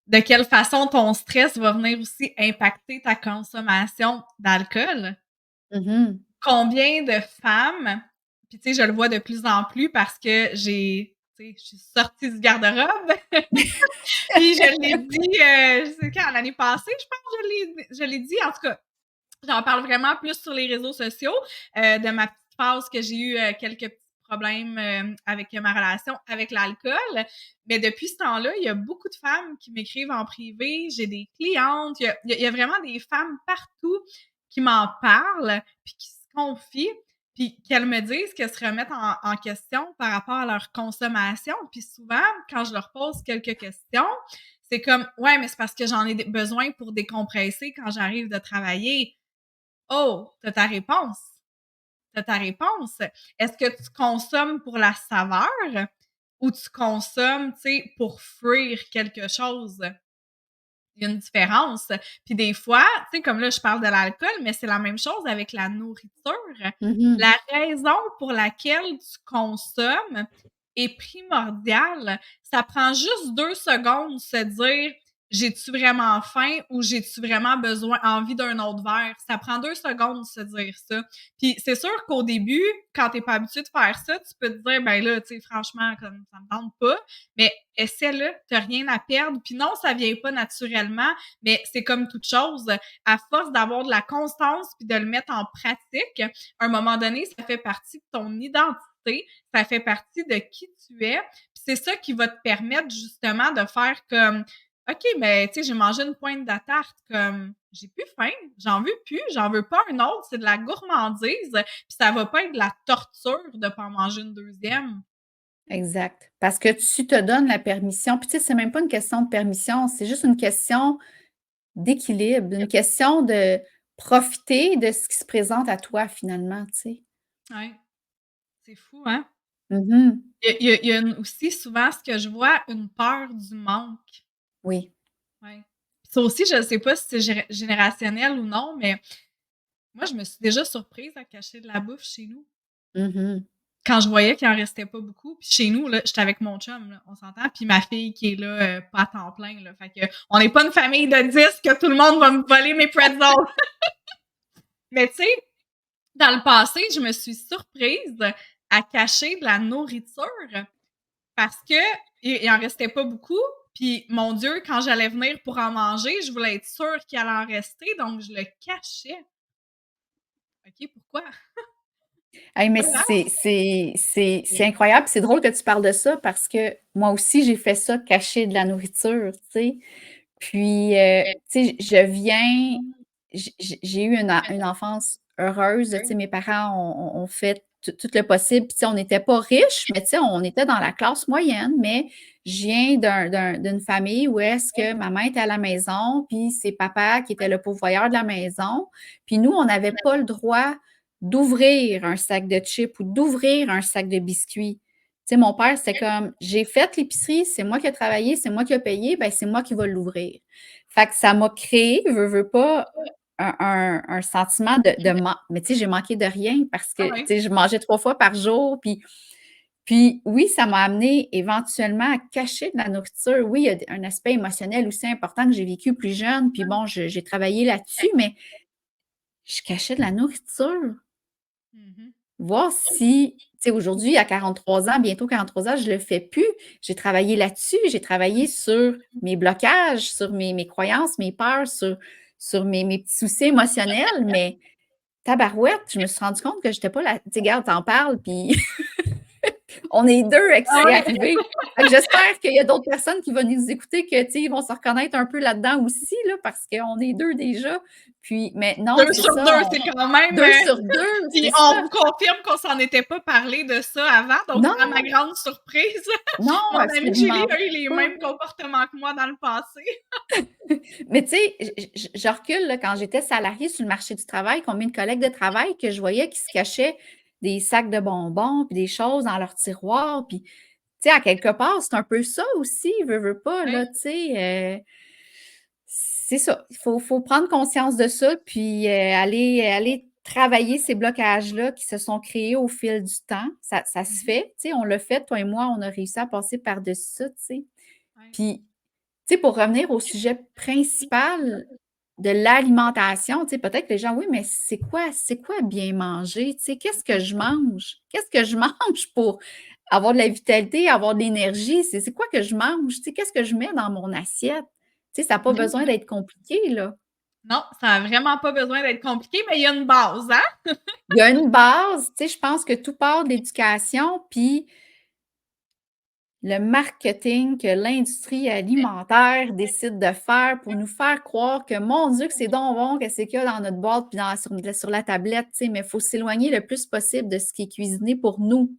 [SPEAKER 1] de quelle façon ton stress va venir aussi impacter ta consommation d'alcool?
[SPEAKER 2] Mhm.
[SPEAKER 1] Combien de femmes, puis tu sais, je le vois de plus en plus parce que tu sais, je suis sortie du garde-robe, puis je l'ai dit, c'est quand? L'année passée, je pense que je l'ai dit. En tout cas, j'en parle vraiment plus sur les réseaux sociaux, de ma petite phase que j'ai eu, quelques petits problème avec ma relation avec l'alcool. Mais depuis ce temps-là, il y a beaucoup de femmes qui m'écrivent en privé. J'ai des clientes. Il y a vraiment des femmes partout qui m'en parlent puis qui se confient. Puis qu'elles me disent qu'elles se remettent en question par rapport à leur consommation. Puis souvent, quand je leur pose quelques questions, c'est comme ouais, mais c'est parce que j'en ai besoin pour décompresser quand j'arrive de travailler. Oh, t'as ta réponse. T'as ta réponse. Est-ce que tu consommes pour la saveur ou tu consommes, tu sais, pour fuir quelque chose? Il y a une différence. Puis des fois, tu sais, comme là, je parle de l'alcool, mais c'est la même chose avec la nourriture.
[SPEAKER 2] Mhm.
[SPEAKER 1] La raison pour laquelle tu consommes est primordiale. Ça prend juste 2 secondes de se dire: «J'ai-tu vraiment faim ou j'ai-tu vraiment envie d'un autre verre?» Ça prend 2 secondes de se dire ça. Puis c'est sûr qu'au début, quand tu es pas habitué de faire ça, tu peux te dire: «Ben là, tu sais, franchement, comme ça me tente pas». Mais essaie-le, tu as rien à perdre. Puis non, ça vient pas naturellement, mais c'est comme toute chose. À force d'avoir de la constance puis de le mettre en pratique, à un moment donné, ça fait partie de ton identité, ça fait partie de qui tu es. Puis c'est ça qui va te permettre justement de faire comme OK, mais tu sais, j'ai mangé une pointe de tarte, comme j'ai plus faim, j'en veux plus, j'en veux pas un autre, c'est de la gourmandise, puis ça va pas être de la torture de pas en manger une deuxième.
[SPEAKER 2] Exact. Parce que tu te donnes la permission. Puis, tu sais, c'est même pas une question de permission, c'est juste une question d'équilibre, une question de profiter de ce qui se présente à toi finalement, tu sais.
[SPEAKER 1] Ouais, c'est fou, hein?
[SPEAKER 2] Mhm.
[SPEAKER 1] Il y a aussi souvent ce que je vois, une peur du manque.
[SPEAKER 2] Oui.
[SPEAKER 1] Ouais. Ça aussi, je ne sais pas si c'est générationnel ou non, mais moi, je me suis déjà surprise à cacher de la bouffe chez nous.
[SPEAKER 2] Mhm.
[SPEAKER 1] Quand je voyais qu'il en restait pas beaucoup, puis chez nous, là, j'étais avec mon chum, là, on s'entend, puis ma fille qui est là, pas à temps plein, là. Fait que on n'est pas une famille de 10 que tout le monde va me voler mes pretzels. Mais tu sais, dans le passé, je me suis surprise à cacher de la nourriture parce que il en restait pas beaucoup. Puis, mon Dieu, quand j'allais venir pour en manger, je voulais être sûre qu'il allait en rester, donc je le cachais. OK, pourquoi?
[SPEAKER 2] Hey, mais
[SPEAKER 1] Voilà.
[SPEAKER 2] c'est incroyable. C'est drôle que tu parles de ça parce que moi aussi, j'ai fait ça, cacher de la nourriture, tu sais. Puis, tu sais, je viens, j'ai eu une enfance heureuse. Tu sais, mes parents ont fait tout le possible. Puis, tu sais, on n'était pas riches, mais tu sais, on était dans la classe moyenne. Mais je viens d'une famille où est-ce que maman était à la maison, puis c'est papa qui était le pourvoyeur de la maison. Puis nous, on n'avait pas le droit d'ouvrir un sac de chips ou d'ouvrir un sac de biscuits. Tu sais, mon père, c'était comme, j'ai fait l'épicerie, c'est moi qui ai travaillé, c'est moi qui ai payé, ben c'est moi qui vais l'ouvrir. Fait que ça m'a créé, veux pas, un sentiment de manque. Mais tu sais, j'ai manqué de rien parce
[SPEAKER 1] Ah
[SPEAKER 2] que, tu
[SPEAKER 1] ouais.
[SPEAKER 2] sais, je mangeais 3 fois par jour. Puis oui, ça m'a amené éventuellement à cacher de la nourriture. Oui, il y a un aspect émotionnel aussi important que j'ai vécu plus jeune. Puis bon, j'ai travaillé là-dessus, mais je cachais de la nourriture.
[SPEAKER 1] Mhm.
[SPEAKER 2] Voir si, tu sais, aujourd'hui, à 43 ans, bientôt 43 ans, je le fais plus. J'ai travaillé là-dessus, j'ai travaillé sur mes blocages, sur mes croyances, mes peurs, sur mes petits soucis émotionnels, mais tabarouette, je me suis rendu compte que j'étais pas là. Tu sais, regarde, t'en parles, puis on est deux à qui
[SPEAKER 1] Ah
[SPEAKER 2] c'est
[SPEAKER 1] ouais.
[SPEAKER 2] arrivé. Fait que j'espère qu'il y a d'autres personnes qui vont nous écouter, que, tu sais, ils vont se reconnaître un peu là-dedans aussi, là, parce qu'on est deux déjà. Puis, mais non,
[SPEAKER 1] 2
[SPEAKER 2] c'est
[SPEAKER 1] sur
[SPEAKER 2] ça,
[SPEAKER 1] 2, c'est quand même,
[SPEAKER 2] 2 sur 2,
[SPEAKER 1] puis
[SPEAKER 2] c'est
[SPEAKER 1] on
[SPEAKER 2] ça.
[SPEAKER 1] vous confirme qu'on s'en était pas parlé de ça avant, donc à
[SPEAKER 2] Non,
[SPEAKER 1] ma grande surprise,
[SPEAKER 2] non,
[SPEAKER 1] mon amie Julie
[SPEAKER 2] absolument
[SPEAKER 1] a eu les
[SPEAKER 2] pas.
[SPEAKER 1] mêmes comportements que moi dans le passé.
[SPEAKER 2] Mais tu sais, je recule là, quand j'étais salariée sur le marché du travail, combien de collègues de travail que je voyais qui se cachaient des sacs de bonbons puis des choses dans leur tiroir. Puis, tu sais, à quelque part, c'est un peu ça aussi, veux pas,
[SPEAKER 1] Ouais.
[SPEAKER 2] là, tu sais. C'est ça. Il faut prendre conscience de ça, puis aller travailler ces blocages-là qui se sont créés au fil du temps. Ça se
[SPEAKER 1] Mhm.
[SPEAKER 2] fait, tu sais, on l'a fait, toi et moi, on a réussi à passer par-dessus ça, tu sais.
[SPEAKER 1] Ouais.
[SPEAKER 2] Puis, tu sais, pour revenir au sujet principal de l'alimentation, tu sais, peut-être que les gens, oui, mais c'est quoi bien manger? Tu sais, qu'est-ce que je mange? Qu'est-ce que je mange pour avoir de la vitalité, avoir de l'énergie? C'est quoi que je mange? Tu sais, qu'est-ce que je mets dans mon assiette? Tu sais, ça n'a pas besoin d'être compliqué, là.
[SPEAKER 1] Non, ça a vraiment pas besoin d'être compliqué, mais il y a une base, hein?
[SPEAKER 2] Il y a une base, tu sais, je pense que tout part de l'éducation, puis le marketing que l'industrie alimentaire décide de faire pour nous faire croire que, mon Dieu, que c'est donc bon, que c'est qu'il y a dans notre boîte puis sur la tablette, tu sais, mais il faut s'éloigner le plus possible de ce qui est cuisiné pour nous.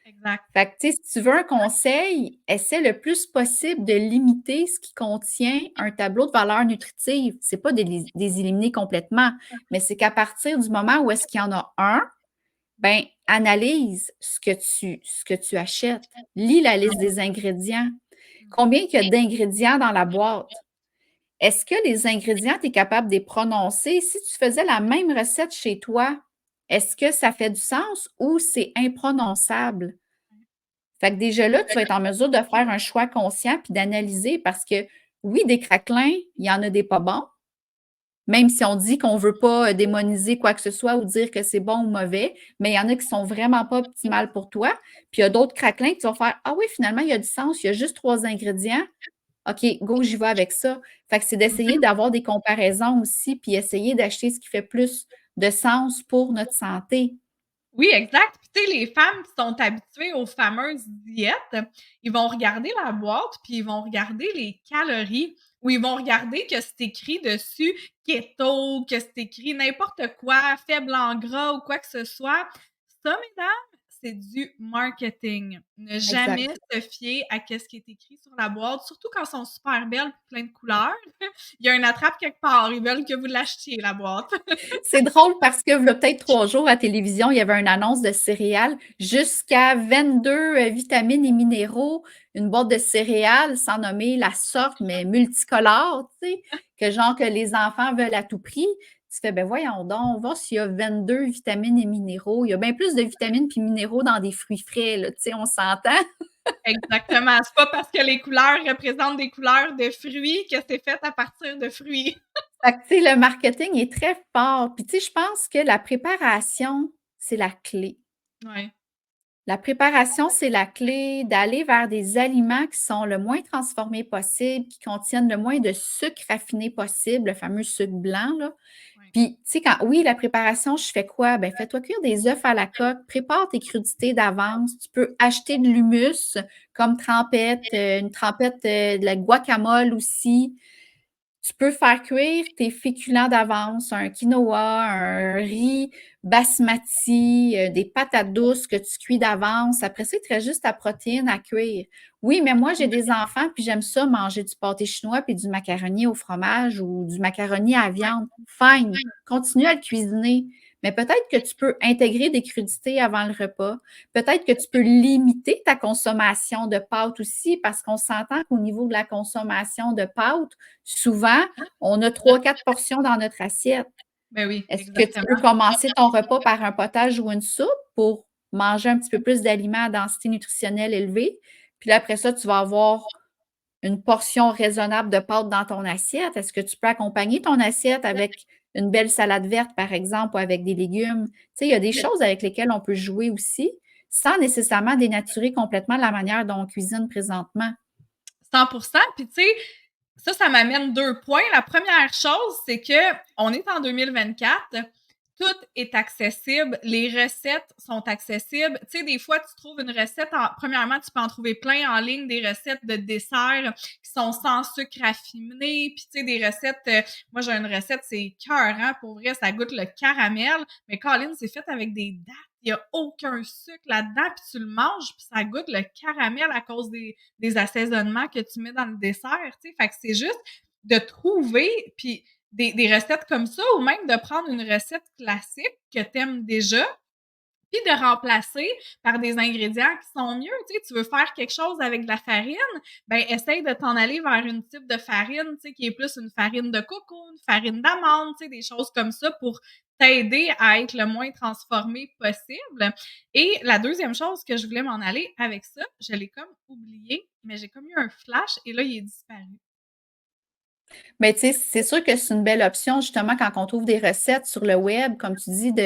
[SPEAKER 1] Exact.
[SPEAKER 2] Fait que, tu sais, si tu veux un conseil, essaie le plus possible de limiter ce qui contient un tableau de valeurs nutritives. C'est pas de les éliminer complètement, mais c'est qu'à partir du moment où est-ce qu'il y en a un, ben, analyse ce que tu achètes. Lis la liste des ingrédients. Combien il y a d'ingrédients dans la boîte? Est-ce que les ingrédients, tu es capable de les prononcer? Si tu faisais la même recette chez toi, est-ce que ça fait du sens ou c'est imprononçable? Fait que déjà là, tu vas être en mesure de faire un choix conscient puis d'analyser parce que oui, des craquelins, il y en a des pas bons, même si on dit qu'on ne veut pas démoniser quoi que ce soit ou dire que c'est bon ou mauvais, mais il y en a qui sont vraiment pas optimales pour toi. Puis il y a d'autres craquelins qui vont faire ah oui, finalement, il y a du sens, il y a juste 3 ingrédients. OK, go, j'y vais avec ça. Fait que c'est d'essayer d'avoir des comparaisons aussi, puis essayer d'acheter ce qui fait plus de sens pour notre santé.
[SPEAKER 1] Oui, exact. Puis, tu sais, les femmes qui sont habituées aux fameuses diètes, ils vont regarder la boîte, puis ils vont regarder les calories, ou ils vont regarder que c'est écrit dessus keto, que c'est écrit n'importe quoi, faible en gras ou quoi que ce soit. Ça, mesdames, c'est du marketing. Ne jamais
[SPEAKER 2] Exact.
[SPEAKER 1] se fier à ce qui est écrit sur la boîte, surtout quand elles sont super belles et plein de couleurs. Il y a une attrape quelque part. Ils veulent que vous l'achetiez, la boîte.
[SPEAKER 2] C'est drôle parce que, v'là peut-être 3 jours à la télévision, il y avait une annonce de céréales jusqu'à 22 vitamines et minéraux, une boîte de céréales, sans nommer la sorte, mais multicolore, tu sais, que genre que les enfants veulent à tout prix. Tu fais, ben voyons donc, on va voir s'il y a 22 vitamines et minéraux. Il y a bien plus de vitamines puis minéraux dans des fruits frais, là, tu sais, on s'entend.
[SPEAKER 1] Exactement. C'est pas parce que les couleurs représentent des couleurs de fruits que c'est fait à partir de fruits.
[SPEAKER 2] Fait que, tu sais, le marketing est très fort. Puis, tu sais, je pense que la préparation, c'est la clé.
[SPEAKER 1] Ouais.
[SPEAKER 2] La préparation, c'est la clé d'aller vers des aliments qui sont le moins transformés possible, qui contiennent le moins de sucre raffiné possible, le fameux sucre blanc, là.
[SPEAKER 1] Ouais.
[SPEAKER 2] Puis, tu sais, quand oui, la préparation, je fais quoi? Ben, fais-toi cuire des œufs à la coque, prépare tes crudités d'avance. Tu peux acheter de l'humus comme trempette, une trempette de la guacamole aussi. Tu peux faire cuire tes féculents d'avance, un quinoa, un riz basmati, des patates douces que tu cuis d'avance. Après ça, il te reste juste ta protéine à cuire. Oui, mais moi, j'ai des enfants, puis j'aime ça manger du pâté chinois puis du macaroni au fromage ou du macaroni à la viande. Fine, continue à le cuisiner. Mais peut-être que tu peux intégrer des crudités avant le repas. Peut-être que tu peux limiter ta consommation de pâtes aussi, parce qu'on s'entend qu'au niveau de la consommation de pâtes, souvent, on a 3-4 portions dans notre assiette.
[SPEAKER 1] Ben oui,
[SPEAKER 2] Est-ce que tu peux
[SPEAKER 1] exactement.
[SPEAKER 2] commencer ton repas par un potage ou une soupe pour manger un petit peu plus d'aliments à densité nutritionnelle élevée? Puis là, après ça, tu vas avoir une portion raisonnable de pâtes dans ton assiette. Est-ce que tu peux accompagner ton assiette avec une belle salade verte, par exemple, ou avec des légumes? Tu sais, il y a des choses avec lesquelles on peut jouer aussi, sans nécessairement dénaturer complètement la manière dont on cuisine présentement.
[SPEAKER 1] 100%. Puis tu sais, ça m'amène 2 points. La première chose, c'est qu'on est en 2024, tout est accessible, les recettes sont accessibles. Tu sais, des fois, tu trouves une recette premièrement, tu peux en trouver plein en ligne, des recettes de desserts qui sont sans sucre raffiné, puis tu sais, des recettes, moi j'ai une recette, c'est écœurant, pour vrai, ça goûte le caramel, mais Colin, c'est fait avec des dattes. Il n'y a aucun sucre là-dedans, puis tu le manges, puis ça goûte le caramel à cause des assaisonnements que tu mets dans le dessert, tu sais. Fait que c'est juste de trouver, puis des recettes comme ça, ou même de prendre une recette classique que tu aimes déjà, puis de remplacer par des ingrédients qui sont mieux. Tu sais, tu veux faire quelque chose avec de la farine, ben essaye de t'en aller vers une type de farine, tu sais, qui est plus une farine de coco, une farine d'amande, tu sais, des choses comme ça pour t'aider à être le moins transformé possible. Et la deuxième chose que je voulais m'en aller avec ça, je l'ai comme oublié, mais j'ai comme eu un flash et là, il est disparu.
[SPEAKER 2] Mais tu sais, c'est sûr que c'est une belle option, justement, quand on trouve des recettes sur le web, comme tu dis, tu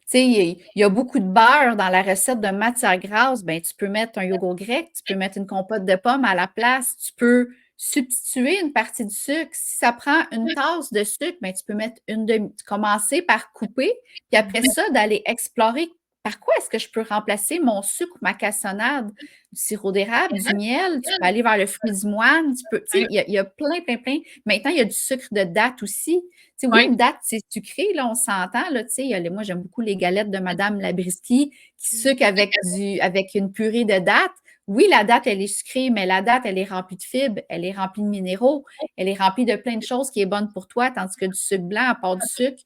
[SPEAKER 2] sais, il y a beaucoup de beurre dans la recette de matière grasse, ben tu peux mettre un yogourt grec, tu peux mettre une compote de pommes à la place, tu peux substituer une partie du sucre. Si ça prend une tasse de sucre, ben, tu peux mettre une demi, commencer par couper, puis après
[SPEAKER 1] Mhm.
[SPEAKER 2] ça, d'aller explorer par quoi est-ce que je peux remplacer mon sucre ou ma cassonade? Du sirop d'érable, du miel, tu peux aller vers le fruit du moine, tu peux, tu sais, il y a plein, plein, plein. Maintenant, il y a du sucre de date aussi. Tu sais, oui,
[SPEAKER 1] Oui.
[SPEAKER 2] une date, c'est sucré, là, on s'entend, là, tu sais, moi, j'aime beaucoup les galettes de Madame Labriski qui sucrent avec une purée de date. Oui, la date, elle est sucrée, mais la date, elle est remplie de fibres, elle est remplie de minéraux, elle est remplie de plein de choses qui est bonne pour toi, tandis que du sucre blanc, à part du sucre,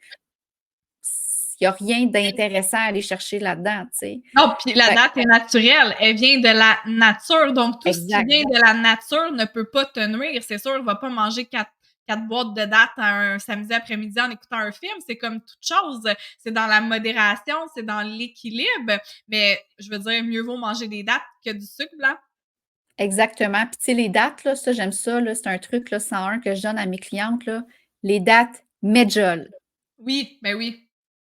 [SPEAKER 2] il n'y a rien d'intéressant à aller chercher là-dedans, tu sais.
[SPEAKER 1] Non, puis la
[SPEAKER 2] Fait,
[SPEAKER 1] date est naturelle. Elle vient de la nature. Donc, tout ce qui
[SPEAKER 2] exact,
[SPEAKER 1] vient de la nature ne peut pas te nuire. C'est sûr, on va pas manger quatre boîtes de dates un samedi après-midi en écoutant un film. C'est comme toute chose. C'est dans la modération, c'est dans l'équilibre. Mais je veux dire, mieux vaut manger des dates que du sucre blanc.
[SPEAKER 2] exactement. Puis, tu sais, les dates, là, ça, j'aime ça, là, c'est un truc, là, 101 que je donne à mes clientes, là. Les dates Medjool.
[SPEAKER 1] Oui, ben oui.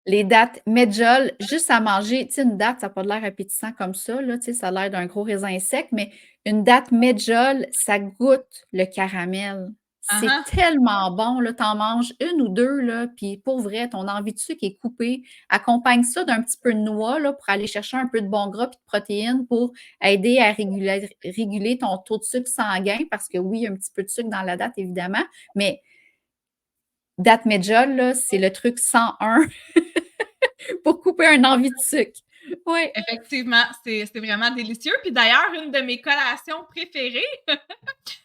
[SPEAKER 2] Les dates Medjool, juste à manger, tu sais, une date, ça n'a pas l'air appétissant comme ça, là, tu sais, ça a l'air d'un gros raisin sec, mais une date Medjool, ça goûte le caramel.
[SPEAKER 1] Ah
[SPEAKER 2] C'est
[SPEAKER 1] ah.
[SPEAKER 2] tellement bon, là, t'en manges une ou deux, là, puis pour vrai, ton envie de sucre est coupée. Accompagne ça d'un petit peu de noix, là, pour aller chercher un peu de bon gras puis de protéines pour aider à réguler ton taux de sucre sanguin, parce que oui, il y a un petit peu de sucre dans la date, évidemment, mais date Medjool, là, c'est le truc 101 pour couper un envie de sucre. Oui.
[SPEAKER 1] Effectivement, c'est vraiment délicieux. Puis d'ailleurs, une de mes collations préférées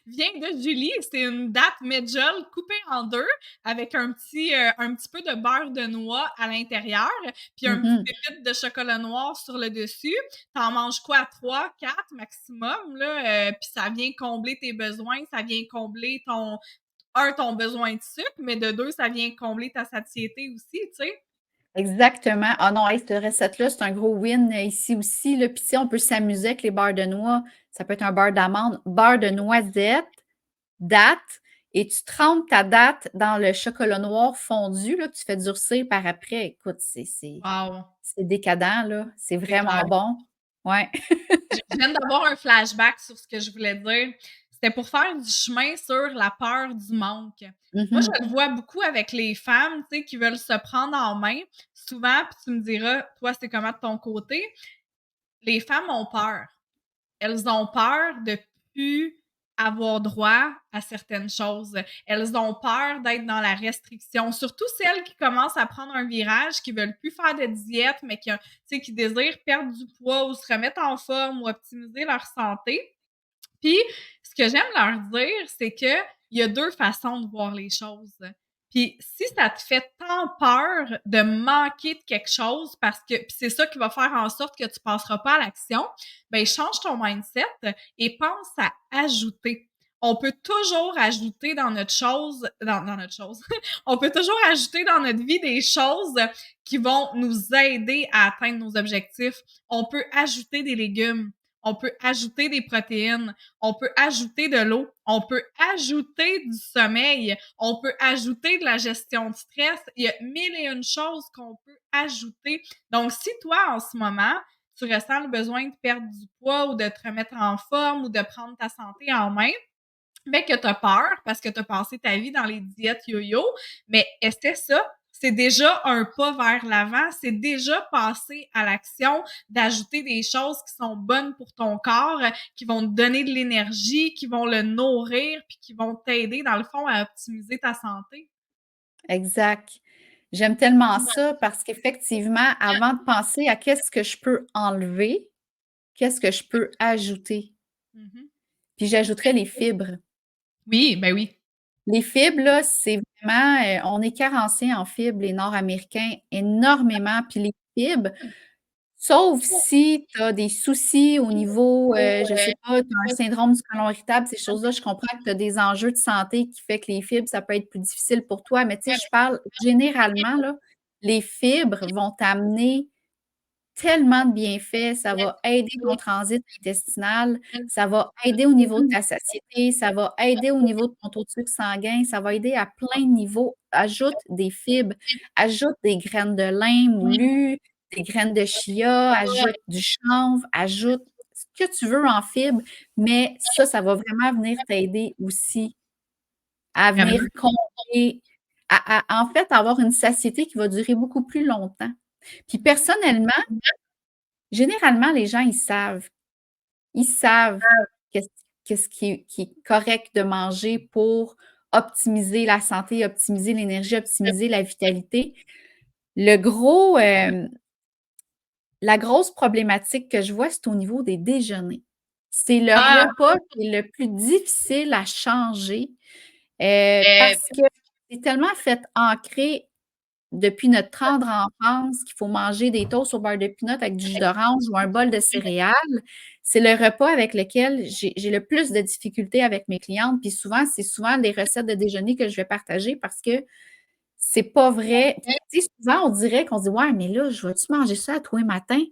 [SPEAKER 1] vient de Julie. C'est une date Medjool coupée en deux avec un petit peu de beurre de noix à l'intérieur, puis un petit
[SPEAKER 2] Mhm.
[SPEAKER 1] pépite de chocolat noir sur le dessus. T'en manges quoi? 3, 4 maximum, là. Puis ça vient combler tes besoins, ça vient combler ton besoin de sucre, mais de deux, ça vient combler ta satiété aussi, tu sais.
[SPEAKER 2] Exactement. Ah non, hey, cette recette-là, c'est un gros win ici aussi. Là. Puis, tu sais, on peut s'amuser avec les beurres de noix. Ça peut être un beurre d'amande, beurre de noisette, date, et tu trempes ta date dans le chocolat noir fondu là, que tu fais durcir par après. Écoute,
[SPEAKER 1] Wow,
[SPEAKER 2] c'est décadent, là. C'est
[SPEAKER 1] c'est clair.
[SPEAKER 2] vraiment bon. Ouais.
[SPEAKER 1] Je viens d'avoir un flashback sur ce que je voulais dire. C'était pour faire du chemin sur la peur du manque. Moi,
[SPEAKER 2] Mhm.
[SPEAKER 1] je le vois beaucoup avec les femmes, tu sais, qui veulent se prendre en main. Souvent, puis tu me diras, toi, c'est comment de ton côté? Les femmes ont peur. Elles ont peur de plus avoir droit à certaines choses. Elles ont peur d'être dans la restriction, surtout celles qui commencent à prendre un virage, qui veulent plus faire de diète, mais qui, tu sais, qui désirent perdre du poids ou se remettre en forme ou optimiser leur santé. Puis, ce que j'aime leur dire, c'est que il y a 2 façons de voir les choses. Puis, si ça te fait tant peur de manquer de quelque chose parce que puis c'est ça qui va faire en sorte que tu passeras pas à l'action, ben change ton mindset et pense à ajouter. On peut toujours ajouter dans notre chose. On peut toujours ajouter dans notre vie des choses qui vont nous aider à atteindre nos objectifs. On peut ajouter des légumes, on peut ajouter des protéines, on peut ajouter de l'eau, on peut ajouter du sommeil, on peut ajouter de la gestion de stress. Il y a mille et une choses qu'on peut ajouter. Donc, si toi, en ce moment, tu ressens le besoin de perdre du poids ou de te remettre en forme ou de prendre ta santé en main, mais que tu as peur parce que tu as passé ta vie dans les diètes yo-yo, mais essaie ça. C'est déjà un pas vers l'avant, c'est déjà passer à l'action d'ajouter des choses qui sont bonnes pour ton corps, qui vont te donner de l'énergie, qui vont le nourrir, puis qui vont t'aider, dans le fond, à optimiser ta santé.
[SPEAKER 2] Exact. J'aime tellement ça parce qu'effectivement, avant de penser à qu'est-ce que je peux enlever, qu'est-ce que je peux ajouter?
[SPEAKER 1] Mhm.
[SPEAKER 2] Puis j'ajouterais les fibres.
[SPEAKER 1] Oui, ben oui.
[SPEAKER 2] Les fibres, là, c'est vraiment, on est carencés en fibres, les Nord-Américains, énormément. Puis les fibres, sauf si tu as des soucis au niveau, je sais pas, tu as un syndrome du côlon irritable, ces choses-là, je comprends que tu as des enjeux de santé qui fait que les fibres, ça peut être plus difficile pour toi. Mais tu sais, je parle généralement, là, les fibres vont t'amener tellement de bienfaits. Ça va aider ton transit intestinal, ça va aider au niveau de ta satiété, ça va aider au niveau de ton taux de sucre sanguin, ça va aider à plein de niveaux. Ajoute des fibres, ajoute des graines de lin moulues, des graines de chia, ajoute du chanvre, ajoute que tu veux en fibres, mais ça va vraiment venir t'aider aussi à
[SPEAKER 1] Vraiment.
[SPEAKER 2] venir combler, en fait, avoir une satiété qui va durer beaucoup plus longtemps. Puis personnellement, généralement, les gens, ils savent. Ils savent qu'est-ce qui est correct de manger pour optimiser la santé, optimiser l'énergie, optimiser la vitalité. Le gros, la grosse problématique que je vois, c'est au niveau des déjeuners. C'est le
[SPEAKER 1] Ah,
[SPEAKER 2] repas qui est le plus difficile à changer, parce que c'est tellement fait ancré depuis notre tendre enfance qu'il faut manger des toasts au beurre de pinot avec du jus d'orange ou un bol de céréales. C'est le repas avec lequel j'ai le plus de difficultés avec mes clientes. Puis souvent, c'est souvent les recettes de déjeuner que je vais partager parce que c'est pas vrai. Tu sais, souvent, on dirait qu'on se dit: «Ouais, mais là, je vais-tu manger ça à tous les matins?»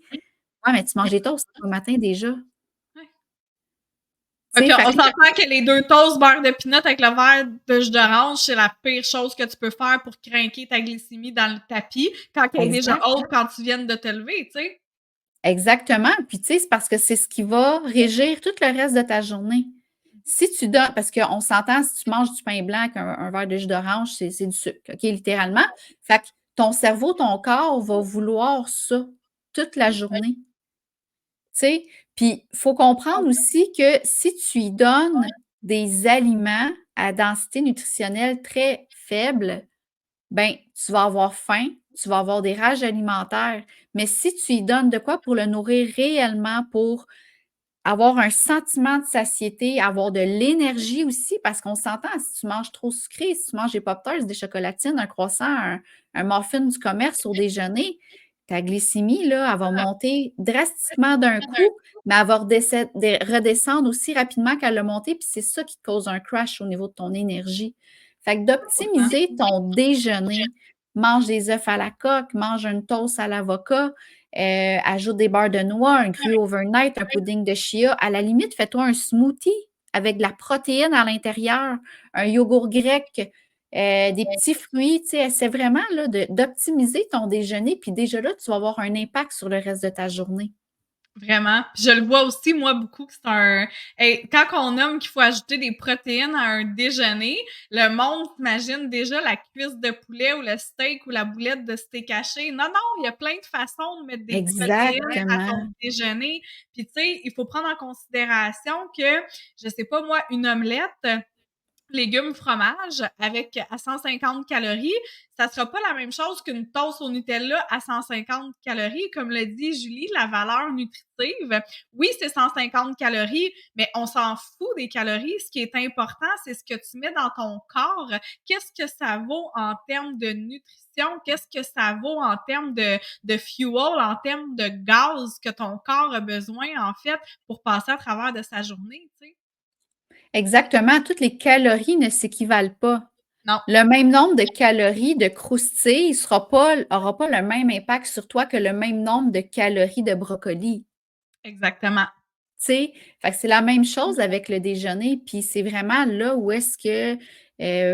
[SPEAKER 2] Ouais, mais tu manges des toasts tous les matins déjà.
[SPEAKER 1] ouais.
[SPEAKER 2] Tu
[SPEAKER 1] Ouais,
[SPEAKER 2] sais,
[SPEAKER 1] puis
[SPEAKER 2] fait
[SPEAKER 1] on
[SPEAKER 2] que
[SPEAKER 1] s'entend que les 2 toasts beurre de pinot avec le verre de jus d'orange, c'est la pire chose que tu peux faire pour craquer ta glycémie dans le tapis quand elle est déjà
[SPEAKER 2] exact.
[SPEAKER 1] haute quand tu viens de te lever, tu sais?
[SPEAKER 2] Exactement. Puis, tu sais, c'est parce que c'est ce qui va régir tout le reste de ta journée. Si tu donnes, parce qu'on s'entend, si tu manges du pain blanc avec un verre de jus d'orange, c'est du sucre, OK, littéralement. Fait que ton cerveau, ton corps va vouloir ça toute la journée. Tu sais? Puis, il faut comprendre aussi que si tu y donnes des aliments à densité nutritionnelle très faible, ben, tu vas avoir faim, tu vas avoir des rages alimentaires. Mais si tu y donnes de quoi pour le nourrir réellement, pour avoir un sentiment de satiété, avoir de l'énergie aussi, parce qu'on s'entend, si tu manges trop sucré, si tu manges des Pop-Tarts, des chocolatines, un croissant, un muffin du commerce au déjeuner, ta glycémie, là, elle va monter drastiquement d'un coup, mais elle va redescendre aussi rapidement qu'elle a monté, puis c'est ça qui te cause un crash au niveau de ton énergie. Fait que d'optimiser ton déjeuner, mange des œufs à la coque, mange une toast à l'avocat, ajoute des barres de noix, un cru overnight, un pudding de chia. À la limite, fais-toi un smoothie avec de la protéine à l'intérieur, un yogourt grec, des petits fruits. Tu sais, essaie vraiment là, d'optimiser ton déjeuner. Puis déjà là, tu vas avoir un impact sur le reste de ta journée.
[SPEAKER 1] Vraiment. Puis je le vois aussi, moi, beaucoup que c'est un quand on nomme qu'il faut ajouter des protéines à un déjeuner, le monde s'imagine déjà la cuisse de poulet ou le steak ou la boulette de steak haché. Non, non, il y a plein de façons de mettre des protéines à ton
[SPEAKER 2] Exactement.
[SPEAKER 1] déjeuner. Puis tu sais, il faut prendre en considération que, je sais pas moi, une omelette, légumes, fromage avec à 150 calories, ça sera pas la même chose qu'une toast au Nutella à 150 calories. Comme le dit Julie, la valeur nutritive, oui, c'est 150 calories, mais on s'en fout des calories. Ce qui est important, c'est ce que tu mets dans ton corps. Qu'est-ce que ça vaut en termes de nutrition? Qu'est-ce que ça vaut en termes de fuel, en termes de gaz que ton corps a besoin, en fait, pour passer à travers de sa journée, tu sais?
[SPEAKER 2] Exactement. Toutes les calories ne s'équivalent pas.
[SPEAKER 1] Non,
[SPEAKER 2] Le même nombre de calories de croustilles aura pas le même impact sur toi que le même nombre de calories de brocoli.
[SPEAKER 1] exactement.
[SPEAKER 2] Tu sais? Fait que c'est la même chose avec le déjeuner, puis c'est vraiment là où est-ce que,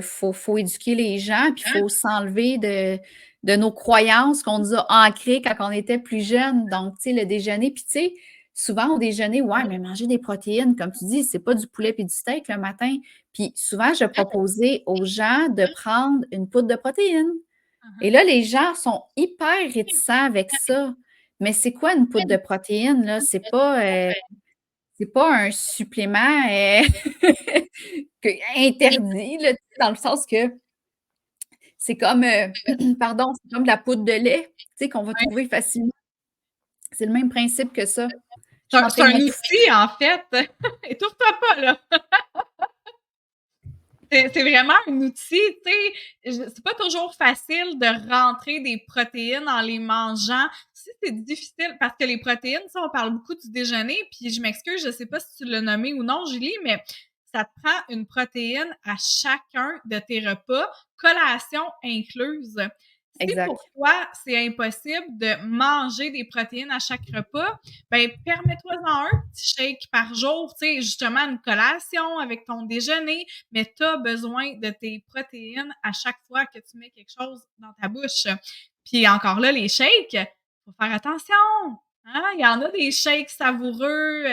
[SPEAKER 2] faut éduquer les gens, puis il faut s'enlever de nos croyances qu'on nous a ancrées quand on était plus jeunes. Donc, tu sais, le déjeuner puis tu sais, souvent au déjeuner: «Ouais, mais manger des protéines», comme tu dis, c'est pas du poulet puis du steak le matin. Puis souvent, je proposais aux gens de prendre une poudre de protéines et là, les gens sont hyper réticents avec ça. Mais c'est quoi une poudre de protéines, là? C'est pas un supplément, que interdit, là, tu sais, dans le sens que c'est comme, pardon, c'est comme de la poudre de lait, tu sais, qu'on va
[SPEAKER 1] Ouais.
[SPEAKER 2] trouver facilement. C'est le même principe que ça. Je
[SPEAKER 1] C'est
[SPEAKER 2] suis
[SPEAKER 1] un
[SPEAKER 2] en
[SPEAKER 1] c'est
[SPEAKER 2] train de
[SPEAKER 1] un
[SPEAKER 2] m'étouffer.
[SPEAKER 1] outil, en fait. Étouffe-toi pas, là. C'est vraiment un outil, tu sais, c'est pas toujours facile de rentrer des protéines en les mangeant. Si c'est difficile parce que les protéines, tu sais, on parle beaucoup du déjeuner, puis je m'excuse, je sais pas si tu l'as nommé ou non, Julie, mais ça te prend une protéine à chacun de tes repas, collation incluse. Si pour
[SPEAKER 2] Exact.
[SPEAKER 1] toi, c'est impossible de manger des protéines à chaque repas, ben permets-toi-en un petit shake par jour, tu sais, justement une collation avec ton déjeuner, mais tu as besoin de tes protéines à chaque fois que tu mets quelque chose dans ta bouche. Puis encore là, les shakes, faut faire attention. Ah, il y en a des shakes savoureux,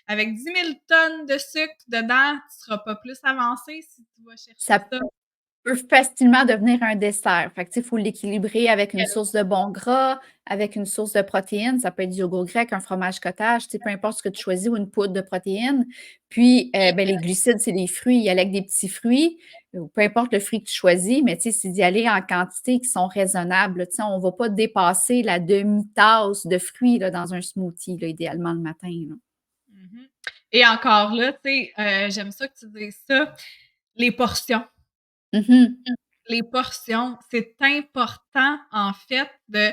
[SPEAKER 1] avec 10 000 tonnes de sucre dedans. Tu seras pas plus avancé si tu vas chercher
[SPEAKER 2] Ça
[SPEAKER 1] ça.
[SPEAKER 2] peut facilement devenir un dessert. Fait que, tu sais, il faut l'équilibrer avec une source de bons gras, avec une source de protéines. Ça peut être du yogourt grec, un fromage cottage, tu sais, peu importe ce que tu choisis ou une poudre de protéines. Puis, ben, les glucides, c'est les fruits. Y aller avec des petits fruits, ou peu importe le fruit que tu choisis, mais tu sais, c'est d'y aller en quantité qui sont raisonnables. Tu sais, on ne va pas dépasser la demi-tasse de fruits là, dans un smoothie, là, idéalement le matin, là.
[SPEAKER 1] Mmh. Et encore là, tu sais, j'aime ça que tu dises ça, les portions.
[SPEAKER 2] Mhm.
[SPEAKER 1] Les portions, c'est important, en fait, de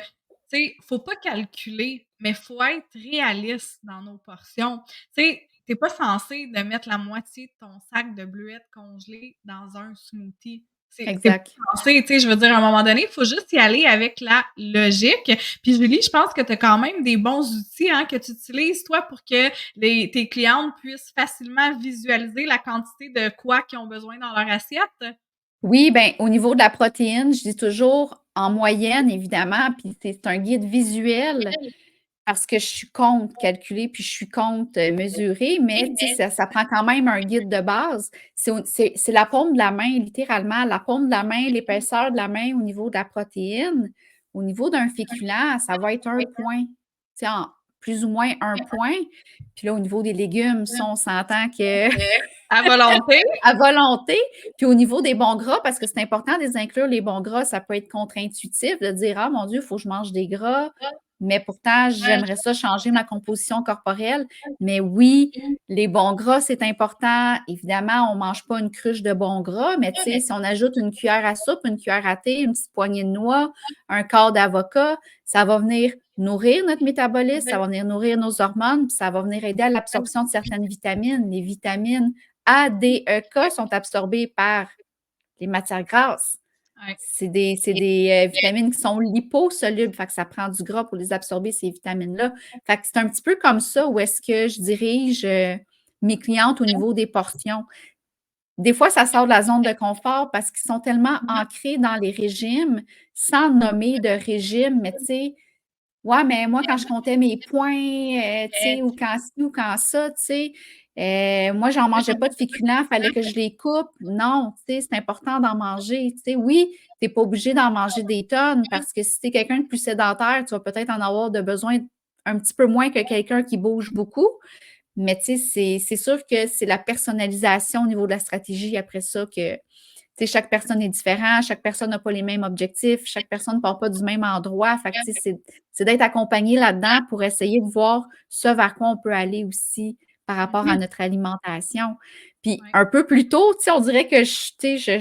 [SPEAKER 1] tu sais, faut pas calculer, mais faut être réaliste dans nos portions. Tu sais, tu pas censé de mettre la moitié de ton sac de bleuettes congelées dans un smoothie. C'est
[SPEAKER 2] Exact.
[SPEAKER 1] pas censé, tu sais, je veux dire, à un moment donné, il faut juste y aller avec la logique. Puis Julie, je pense que tu as quand même des bons outils, hein, que tu utilises, toi, pour que tes clientes puissent facilement visualiser la quantité de quoi qu'ils ont besoin dans leur assiette.
[SPEAKER 2] Oui, ben, au niveau de la protéine, je dis toujours en moyenne, évidemment, puis c'est un guide visuel parce que je suis contre calculer, puis je suis contre mesurer, mais tu sais, ça prend quand même un guide de base. C'est la paume de la main, littéralement, la paume de la main, l'épaisseur de la main au niveau de la protéine. Au niveau d'un féculent, ça va être un point, tu sais, plus ou moins un point. Puis là, au niveau des légumes, ça, on s'entend que
[SPEAKER 1] À volonté.
[SPEAKER 2] à volonté. Puis au niveau des bons gras, parce que c'est important de les inclure, les bons gras, ça peut être contre-intuitif de dire, ah mon Dieu, il faut que je mange des gras, mais pourtant, j'aimerais ça changer ma composition corporelle. Mais oui, les bons gras, c'est important. Évidemment, on ne mange pas une cruche de bons gras, mais tu sais, si on ajoute une cuillère à soupe, une cuillère à thé, une petite poignée de noix, un quart d'avocat, ça va venir nourrir notre métabolisme, ça va venir nourrir nos hormones, puis ça va venir aider à l'absorption de certaines vitamines. Les vitamines A, D, E, K sont absorbées par les matières grasses.
[SPEAKER 1] Ouais.
[SPEAKER 2] C'est des vitamines qui sont liposolubles, fait que ça prend du gras pour les absorber, ces vitamines-là. Fait que c'est un petit peu comme ça où est-ce que je dirige mes clientes au niveau des portions. Des fois, ça sort de la zone de confort parce qu'ils sont tellement ancrés dans les régimes, sans nommer de régime, mais tu sais, ouais, mais moi, quand je comptais mes points, tu sais, ou quand ci ou quand ça, tu sais, moi, j'en mangeais pas de féculents, fallait que je les coupe. Non, tu sais, c'est important d'en manger. Tu sais, oui, tu n'es pas obligé d'en manger des tonnes parce que si tu es quelqu'un de plus sédentaire, tu vas peut-être en avoir de besoin un petit peu moins que quelqu'un qui bouge beaucoup. Mais tu sais, c'est sûr que c'est la personnalisation au niveau de la stratégie après ça que tu sais, chaque personne est différente, chaque personne n'a pas les mêmes objectifs, chaque personne ne part pas du même endroit. Fait que, tu sais, c'est d'être accompagné là-dedans pour essayer de voir ce vers quoi on peut aller aussi par rapport à
[SPEAKER 1] Mmh.
[SPEAKER 2] notre alimentation. Puis
[SPEAKER 1] Ouais.
[SPEAKER 2] un peu plus tôt, tu sais, on dirait que tu sais,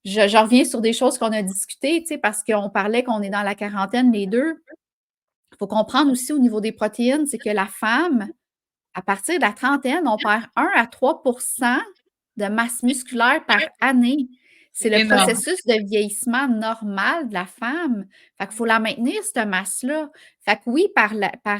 [SPEAKER 2] je reviens sur des choses qu'on a discutées, tu sais, parce qu'on parlait qu'on est dans la quarantaine, les deux. Il faut comprendre aussi au niveau des protéines, c'est que la femme, à partir de la trentaine, on perd 1 à 3 de masse musculaire par année. C'est
[SPEAKER 1] C'est
[SPEAKER 2] le
[SPEAKER 1] énorme.
[SPEAKER 2] processus de vieillissement normal de la femme. Fait qu'il faut la maintenir, cette masse-là. Fait que oui, par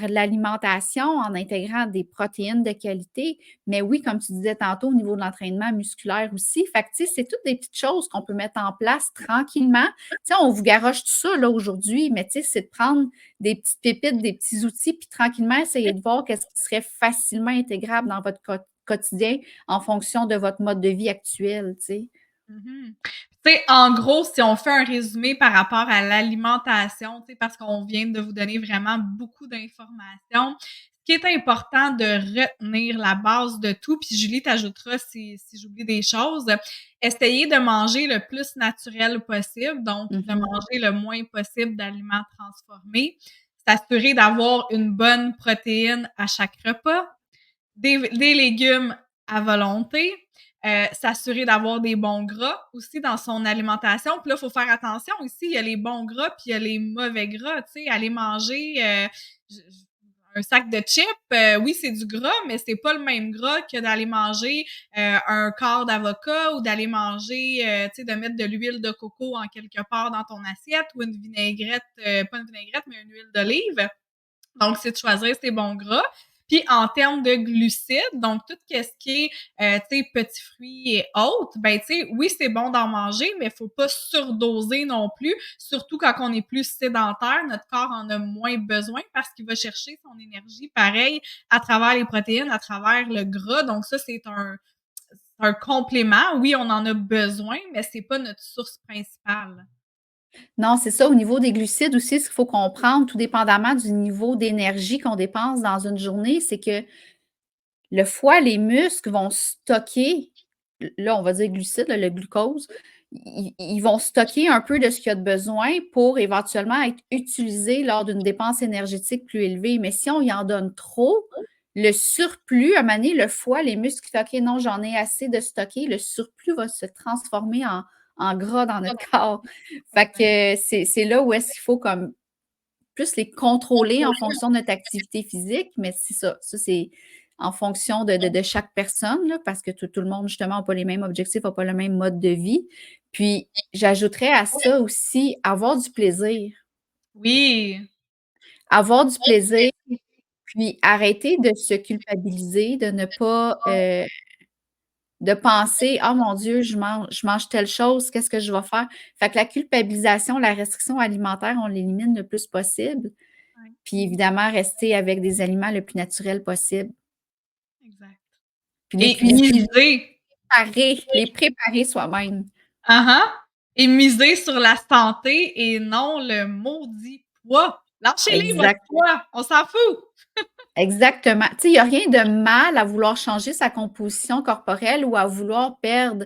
[SPEAKER 2] l'alimentation, en intégrant des protéines de qualité, mais oui, comme tu disais tantôt, au niveau de l'entraînement musculaire aussi. Fait que, tu sais, c'est toutes des petites choses qu'on peut mettre en place tranquillement. Tu sais, on vous garoche tout ça, là, aujourd'hui, mais tu sais, c'est de prendre des petites pépites, des petits outils, puis tranquillement, essayer de voir qu'est-ce qui serait facilement intégrable dans votre quotidien en fonction de votre mode de vie actuel, tu sais.
[SPEAKER 1] Mmh. Tu sais, en gros, si on fait un résumé par rapport à l'alimentation, tu sais, parce qu'on vient de vous donner vraiment beaucoup d'informations, ce qui est important de retenir la base de tout, puis Julie t'ajoutera si j'oublie des choses, essayer de manger le plus naturel possible, donc de
[SPEAKER 2] Mhm.
[SPEAKER 1] manger le moins possible d'aliments transformés, s'assurer d'avoir une bonne protéine à chaque repas, des légumes à volonté, s'assurer d'avoir des bons gras aussi dans son alimentation. Puis là, il faut faire attention aussi, il y a les bons gras puis il y a les mauvais gras, tu sais, aller manger, un sac de chips, oui, c'est du gras, mais c'est pas le même gras que d'aller manger, un quart d'avocat ou d'aller manger, tu sais, de mettre de l'huile de coco en quelque part dans ton assiette ou une vinaigrette, pas une vinaigrette, mais une huile d'olive. Donc, c'est de choisir ses bons gras. Puis en termes de glucides, donc tout ce qui est, tu sais, petits fruits et autres, ben, tu sais, oui, c'est bon d'en manger, mais il faut pas surdoser non plus, surtout quand on est plus sédentaire, notre corps en a moins besoin parce qu'il va chercher son énergie pareil à travers les protéines, à travers le gras. Donc ça, c'est un complément. Oui, on en a besoin, mais c'est pas notre source principale.
[SPEAKER 2] Non, c'est ça. Au niveau des glucides aussi, ce qu'il faut comprendre, tout dépendamment du niveau d'énergie qu'on dépense dans une journée, c'est que le foie, les muscles vont stocker, là, on va dire glucides, là, le glucose, ils vont stocker un peu de ce qu'il y a de besoin pour éventuellement être utilisé lors d'une dépense énergétique plus élevée. Mais si on y en donne trop, le surplus, à un moment donné, le foie, les muscles, OK, non, j'en ai assez de stocker, le surplus va se transformer en gras dans notre corps. Fait
[SPEAKER 1] Exact.
[SPEAKER 2] que c'est là où est-ce qu'il faut comme plus les contrôler en fonction de notre activité physique, mais c'est ça. Ça, c'est en fonction de chaque personne, là, parce que tout le monde, justement, n'a pas les mêmes objectifs, n'a pas le même mode de vie. Puis, j'ajouterais à ça aussi avoir du plaisir.
[SPEAKER 1] Oui.
[SPEAKER 2] Avoir du plaisir, puis arrêter de se culpabiliser, de ne pas de penser: «Ah mon Dieu, je mange telle chose, qu'est-ce que je vais faire?» Fait que la culpabilisation, la restriction alimentaire, on l'élimine le plus possible.
[SPEAKER 1] Ouais,
[SPEAKER 2] Puis évidemment, rester avec des aliments le plus naturels possible.
[SPEAKER 1] exact.
[SPEAKER 2] Puis les
[SPEAKER 1] Et
[SPEAKER 2] cuisiner,
[SPEAKER 1] miser.
[SPEAKER 2] les préparer soi-même.
[SPEAKER 1] Ah ah. Et miser sur la santé et non le maudit poids. Lâchez-les votre
[SPEAKER 2] Exact
[SPEAKER 1] poids, on s'en fout.
[SPEAKER 2] exactement. Tu sais, il y a rien de mal à vouloir changer sa composition corporelle ou à vouloir perdre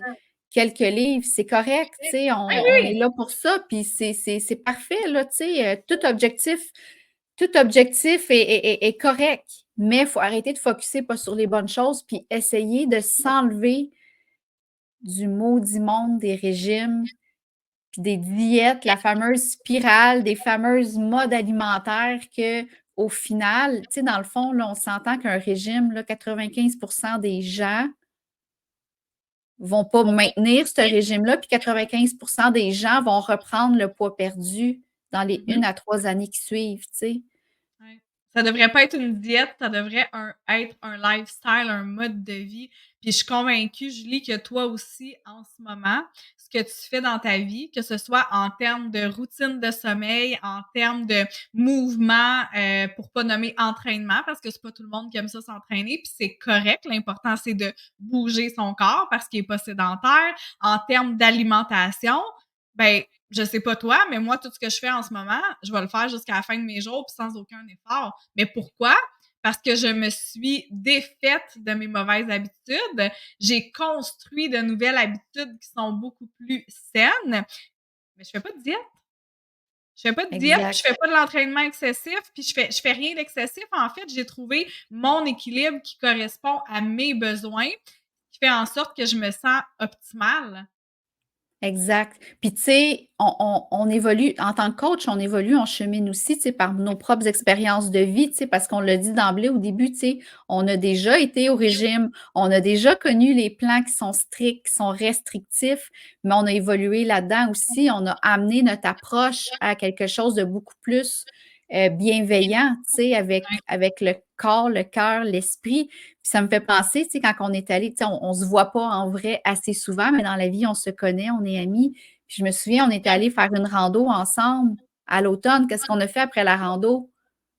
[SPEAKER 2] quelques livres. C'est correct, tu sais,
[SPEAKER 1] Oui,
[SPEAKER 2] on est
[SPEAKER 1] oui.
[SPEAKER 2] là pour ça, puis c'est parfait, là, tu sais, tout objectif est correct, mais il faut arrêter de focusser pas sur les bonnes choses, puis essayer de s'enlever du maudit monde des régimes, puis des diètes, la fameuse spirale, des fameuses modes alimentaires que, au final, tu sais, dans le fond, là, on s'entend qu'un régime, là, 95 des gens vont pas maintenir ce régime-là, puis 95 des gens vont reprendre le poids perdu dans les
[SPEAKER 1] Mmh.
[SPEAKER 2] 1 à 3 années qui suivent, tu sais.
[SPEAKER 1] Ouais. Ça devrait pas être une diète, ça devrait être un lifestyle, un mode de vie. Puis je suis convaincue, Julie, que toi aussi, en ce moment, ce que tu fais dans ta vie, que ce soit en termes de routine de sommeil, en termes de mouvement, pour pas nommer entraînement, parce que c'est pas tout le monde qui aime ça s'entraîner, puis c'est correct. L'important, c'est de bouger son corps parce qu'il est pas sédentaire. En termes d'alimentation, ben je sais pas toi, mais moi, tout ce que je fais en ce moment, je vais le faire jusqu'à la fin de mes jours puis sans aucun effort. Mais pourquoi? Parce que je me suis défaite de mes mauvaises habitudes. J'ai construit de nouvelles habitudes qui sont beaucoup plus saines. Mais je fais pas de diète. Je fais pas de diète, puis
[SPEAKER 2] Exact,
[SPEAKER 1] je fais pas de l'entraînement excessif, puis je fais rien d'excessif. En fait, j'ai trouvé mon équilibre qui correspond à mes besoins, qui fait en sorte que je me sens optimale.
[SPEAKER 2] exact. Puis tu sais, on évolue en tant que coach, on évolue, on chemine aussi, tu sais, par nos propres expériences de vie, tu sais, parce qu'on l'a dit d'emblée au début, tu sais, on a déjà été au régime, on a déjà connu les plans qui sont stricts, qui sont restrictifs, mais on a évolué là-dedans aussi. On a amené notre approche à quelque chose de beaucoup plus, bienveillant, tu sais, avec le corps, le cœur, l'esprit. Puis ça me fait penser, tu sais, quand on est allé, tu sais, on se voit pas en vrai assez souvent, mais dans la vie, on se connaît, on est amis. Puis je me souviens, on était allés faire une rando ensemble à l'automne. Qu'est-ce qu'on a fait après la rando?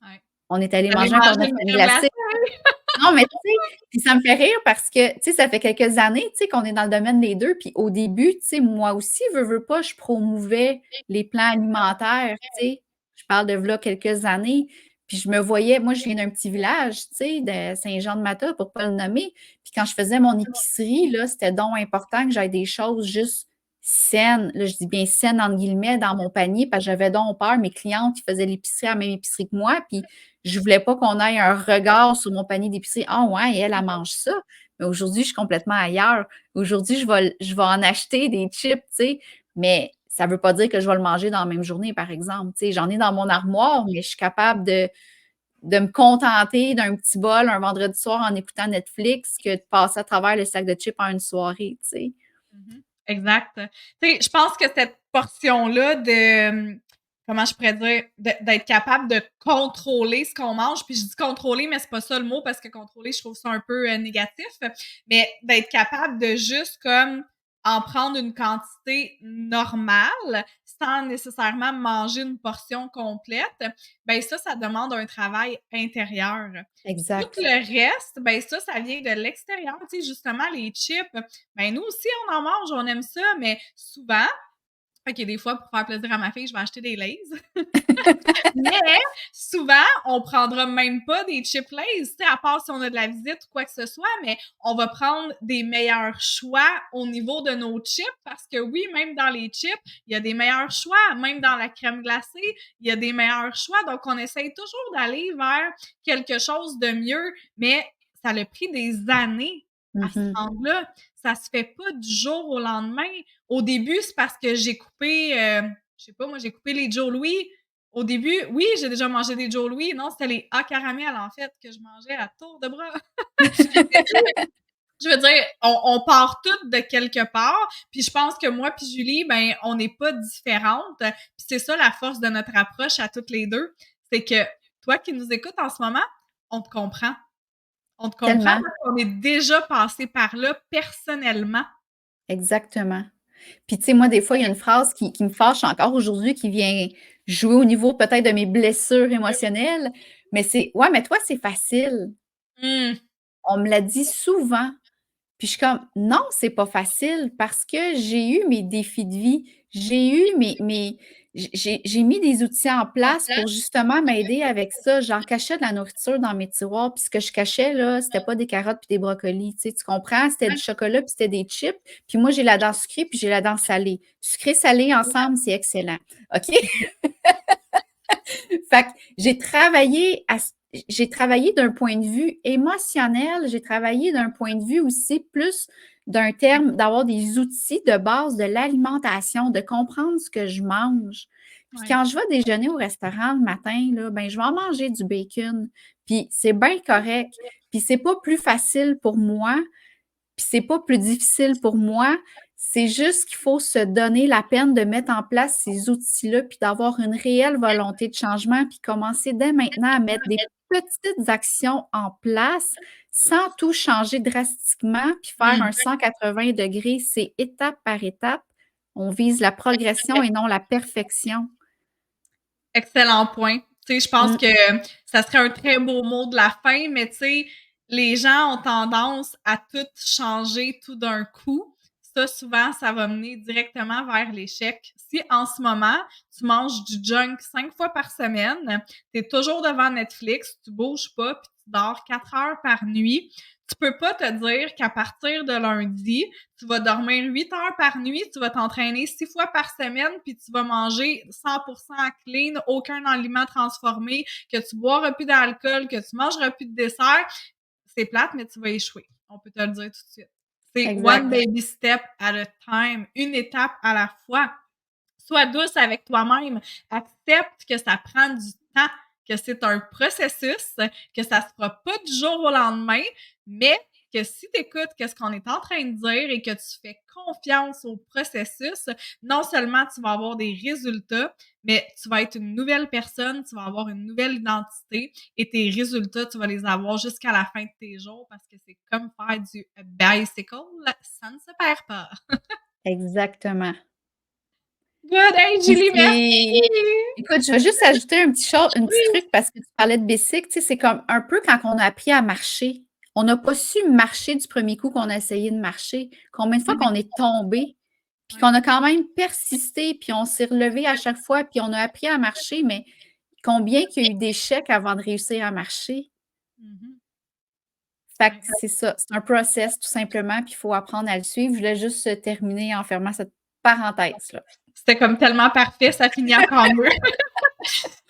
[SPEAKER 1] Ouais.
[SPEAKER 2] On est allés
[SPEAKER 1] Vous avez
[SPEAKER 2] manger un
[SPEAKER 1] mangé
[SPEAKER 2] cornet de
[SPEAKER 1] une
[SPEAKER 2] crème
[SPEAKER 1] crème glacée?
[SPEAKER 2] glacée. Non, mais tu sais, puis ça me fait rire parce que, tu sais, ça fait quelques années, tu sais, qu'on est dans le domaine des 2. Puis au début, tu sais, moi aussi, veux pas, je promouvais les plans alimentaires, tu sais. Je parle de v'là quelques années, puis je me voyais moi, je viens d'un petit village, tu sais, de Saint-Jean-de-Mata, pour pas le nommer. Puis quand je faisais mon épicerie, là, c'était donc important que j'aille des choses juste saines. Là, je dis bien «saines» entre guillemets, dans mon panier parce que j'avais donc peur, mes clientes qui faisaient l'épicerie à la même épicerie que moi, puis je voulais pas qu'on ait un regard sur mon panier d'épicerie. Ah ouais, elle mange ça. Mais aujourd'hui, je suis complètement ailleurs. Aujourd'hui, je vais en acheter des chips, tu sais. Mais ça veut pas dire que je vais le manger dans la même journée, par exemple. Tu sais, j'en ai dans mon armoire, mais je suis capable de me contenter d'un petit bol un vendredi soir en écoutant Netflix que de passer à travers le sac de chips en une soirée, tu sais.
[SPEAKER 1] Mmh. Exact. Tu sais, je pense que cette portion-là de, comment je pourrais dire, d'être capable de contrôler ce qu'on mange. Puis je dis contrôler, mais c'est pas ça le mot parce que contrôler, je trouve ça un peu négatif. Mais d'être capable de juste comme en prendre une quantité normale sans nécessairement manger une portion complète, ben ça demande un travail intérieur. Tout
[SPEAKER 2] Exact.
[SPEAKER 1] le reste, ben ça vient de l'extérieur. Tu sais, justement, les chips, ben nous aussi, on en mange, on aime ça, mais souvent, OK, des fois, pour faire plaisir à ma fille, je vais acheter des Lay's. Mais souvent, on prendra même pas des chips Lay's, tu sais, à part si on a de la visite ou quoi que ce soit, mais on va prendre des meilleurs choix au niveau de nos chips parce que oui, même dans les chips, il y a des meilleurs choix. Même dans la crème glacée, il y a des meilleurs choix. Donc, on essaye toujours d'aller vers quelque chose de mieux, mais ça a pris des années à se
[SPEAKER 2] Mhm.
[SPEAKER 1] rendre là. Ça se fait pas du jour au lendemain. Au début, c'est parce que j'ai coupé, je sais pas, moi, j'ai coupé les Joe Louis. Au début, oui, j'ai déjà mangé des Joe Louis. Non, c'était les A caramel, en fait, que je mangeais à tour de bras. Je veux dire, on part toutes de quelque part. Puis je pense que moi puis Julie, ben, on n'est pas différentes. Puis c'est ça la force de notre approche à toutes les deux. C'est que toi qui nous écoutes en ce moment, on te comprend. On te comprend
[SPEAKER 2] Tellement.
[SPEAKER 1] parce qu'on est déjà passé par là personnellement.
[SPEAKER 2] Exactement. Puis, tu sais, moi, des fois, il y a une phrase qui me fâche encore aujourd'hui, qui vient jouer au niveau peut-être de mes blessures émotionnelles, mais c'est ouais, mais toi, c'est facile.
[SPEAKER 1] Mmh.
[SPEAKER 2] On me l'a dit souvent. Puis je suis comme: «Non, c'est pas facile parce que j'ai eu mes défis de vie. J'ai eu mes j'ai mis des outils en place pour justement m'aider avec ça. J'en cachais de la nourriture dans mes tiroirs, puis ce que je cachais là, c'était pas des carottes puis des brocolis, tu sais, tu comprends? C'était du chocolat puis c'était des chips. Puis moi, j'ai la dent sucrée puis j'ai la dent salée. Sucré-salé ensemble, c'est excellent. OK? Fait que j'ai travaillé d'un point de vue émotionnel, j'ai travaillé d'un point de vue aussi plus d'un terme d'avoir des outils de base de l'alimentation, de comprendre ce que je mange. Puis
[SPEAKER 1] Ouais.
[SPEAKER 2] quand je vais déjeuner au restaurant le matin, là, ben, je vais en manger du bacon, puis c'est bien correct. Puis c'est pas plus facile pour moi, puis c'est pas plus difficile pour moi, c'est juste qu'il faut se donner la peine de mettre en place ces outils-là, puis d'avoir une réelle volonté de changement, puis commencer dès maintenant à mettre des petites actions en place sans tout changer drastiquement, puis faire
[SPEAKER 1] Mmh.
[SPEAKER 2] un 180°. C'est étape par étape. On vise la progression et non la perfection.
[SPEAKER 1] Excellent point. Tu sais, je pense
[SPEAKER 2] Mmh,
[SPEAKER 1] que ça serait un très beau mot de la fin, mais tu sais, les gens ont tendance à tout changer tout d'un coup. Ça, souvent, ça va mener directement vers l'échec. Si en ce moment, tu manges du junk 5 fois par semaine, tu es toujours devant Netflix, tu bouges pas, puis tu dors 4 heures par nuit, tu peux pas te dire qu'à partir de lundi, tu vas dormir 8 heures par nuit, tu vas t'entraîner 6 fois par semaine, puis tu vas manger 100% clean, aucun aliment transformé, que tu boiras plus d'alcool, que tu mangeras plus de dessert. C'est plate, mais tu vas échouer. On peut te le dire tout de suite. C'est one
[SPEAKER 2] exact.
[SPEAKER 1] baby step at a time, une étape à la fois. Sois douce avec toi-même. Accepte que ça prend du temps, que c'est un processus, que ça se fera pas du jour au lendemain, mais que si tu écoutes ce qu'on est en train de dire et que tu fais confiance au processus, non seulement tu vas avoir des résultats, mais tu vas être une nouvelle personne, tu vas avoir une nouvelle identité et tes résultats, tu vas les avoir jusqu'à la fin de tes jours parce que c'est comme faire du bicycle, ça ne se perd pas.
[SPEAKER 2] Exactement.
[SPEAKER 1] Good, hey
[SPEAKER 2] Puis
[SPEAKER 1] Julie,
[SPEAKER 2] c'est
[SPEAKER 1] merci!
[SPEAKER 2] écoute, je vais juste ajouter un petit
[SPEAKER 1] Oui.
[SPEAKER 2] truc parce que tu parlais de bicycle, tu sais, c'est comme un peu quand on a appris à marcher. On n'a pas su marcher du premier coup qu'on a essayé de marcher. Combien de fois qu'on est tombé, puis
[SPEAKER 1] Ouais.
[SPEAKER 2] qu'on a quand même persisté, puis on s'est relevé à chaque fois, puis on a appris à marcher, mais combien qu'il y a eu d'échecs avant de réussir à marcher?
[SPEAKER 1] Mhm.
[SPEAKER 2] Fait que
[SPEAKER 1] Ouais.
[SPEAKER 2] c'est ça, c'est un process tout simplement, puis il faut apprendre à le suivre. Je voulais juste terminer en fermant cette parenthèse-là.
[SPEAKER 1] C'était comme tellement parfait, ça finit encore mieux.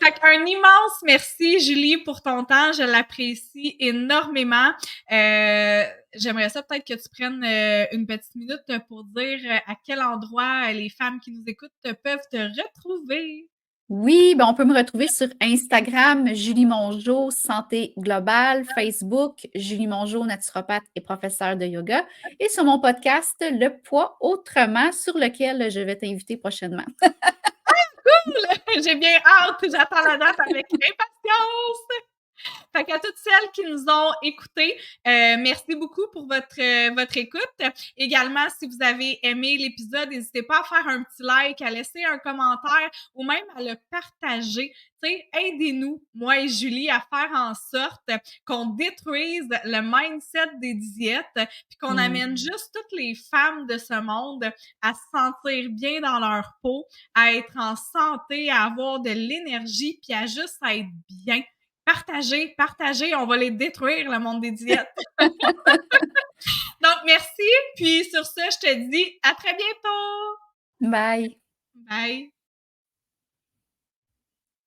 [SPEAKER 1] Fait qu'un immense merci, Julie, pour ton temps. Je l'apprécie énormément. J'aimerais ça peut-être que tu prennes une petite minute pour dire à quel endroit les femmes qui nous écoutent peuvent te retrouver.
[SPEAKER 2] Oui, ben on peut me retrouver sur Instagram, Julie Mongeau, Santé Globale, Facebook, Julie Mongeau, naturopathe et professeure de yoga, et sur mon podcast, Le poids autrement, sur lequel je vais t'inviter prochainement.
[SPEAKER 1] J'ai bien hâte, j'attends la date avec impatience. Fait qu'à toutes celles qui nous ont écoutés, merci beaucoup pour votre écoute. Également, si vous avez aimé l'épisode, n'hésitez pas à faire un petit like, à laisser un commentaire ou même à le partager. T'sais, aidez-nous, moi et Julie, à faire en sorte qu'on détruise le mindset des diètes puis qu'on amène juste toutes les femmes de ce monde à se sentir bien dans leur peau, à être en santé, à avoir de l'énergie puis à juste être bien. Partagez, partagez, on va les détruire, le monde des diètes. Donc, merci. Puis sur ce, je te dis à très bientôt.
[SPEAKER 2] Bye.
[SPEAKER 1] Bye.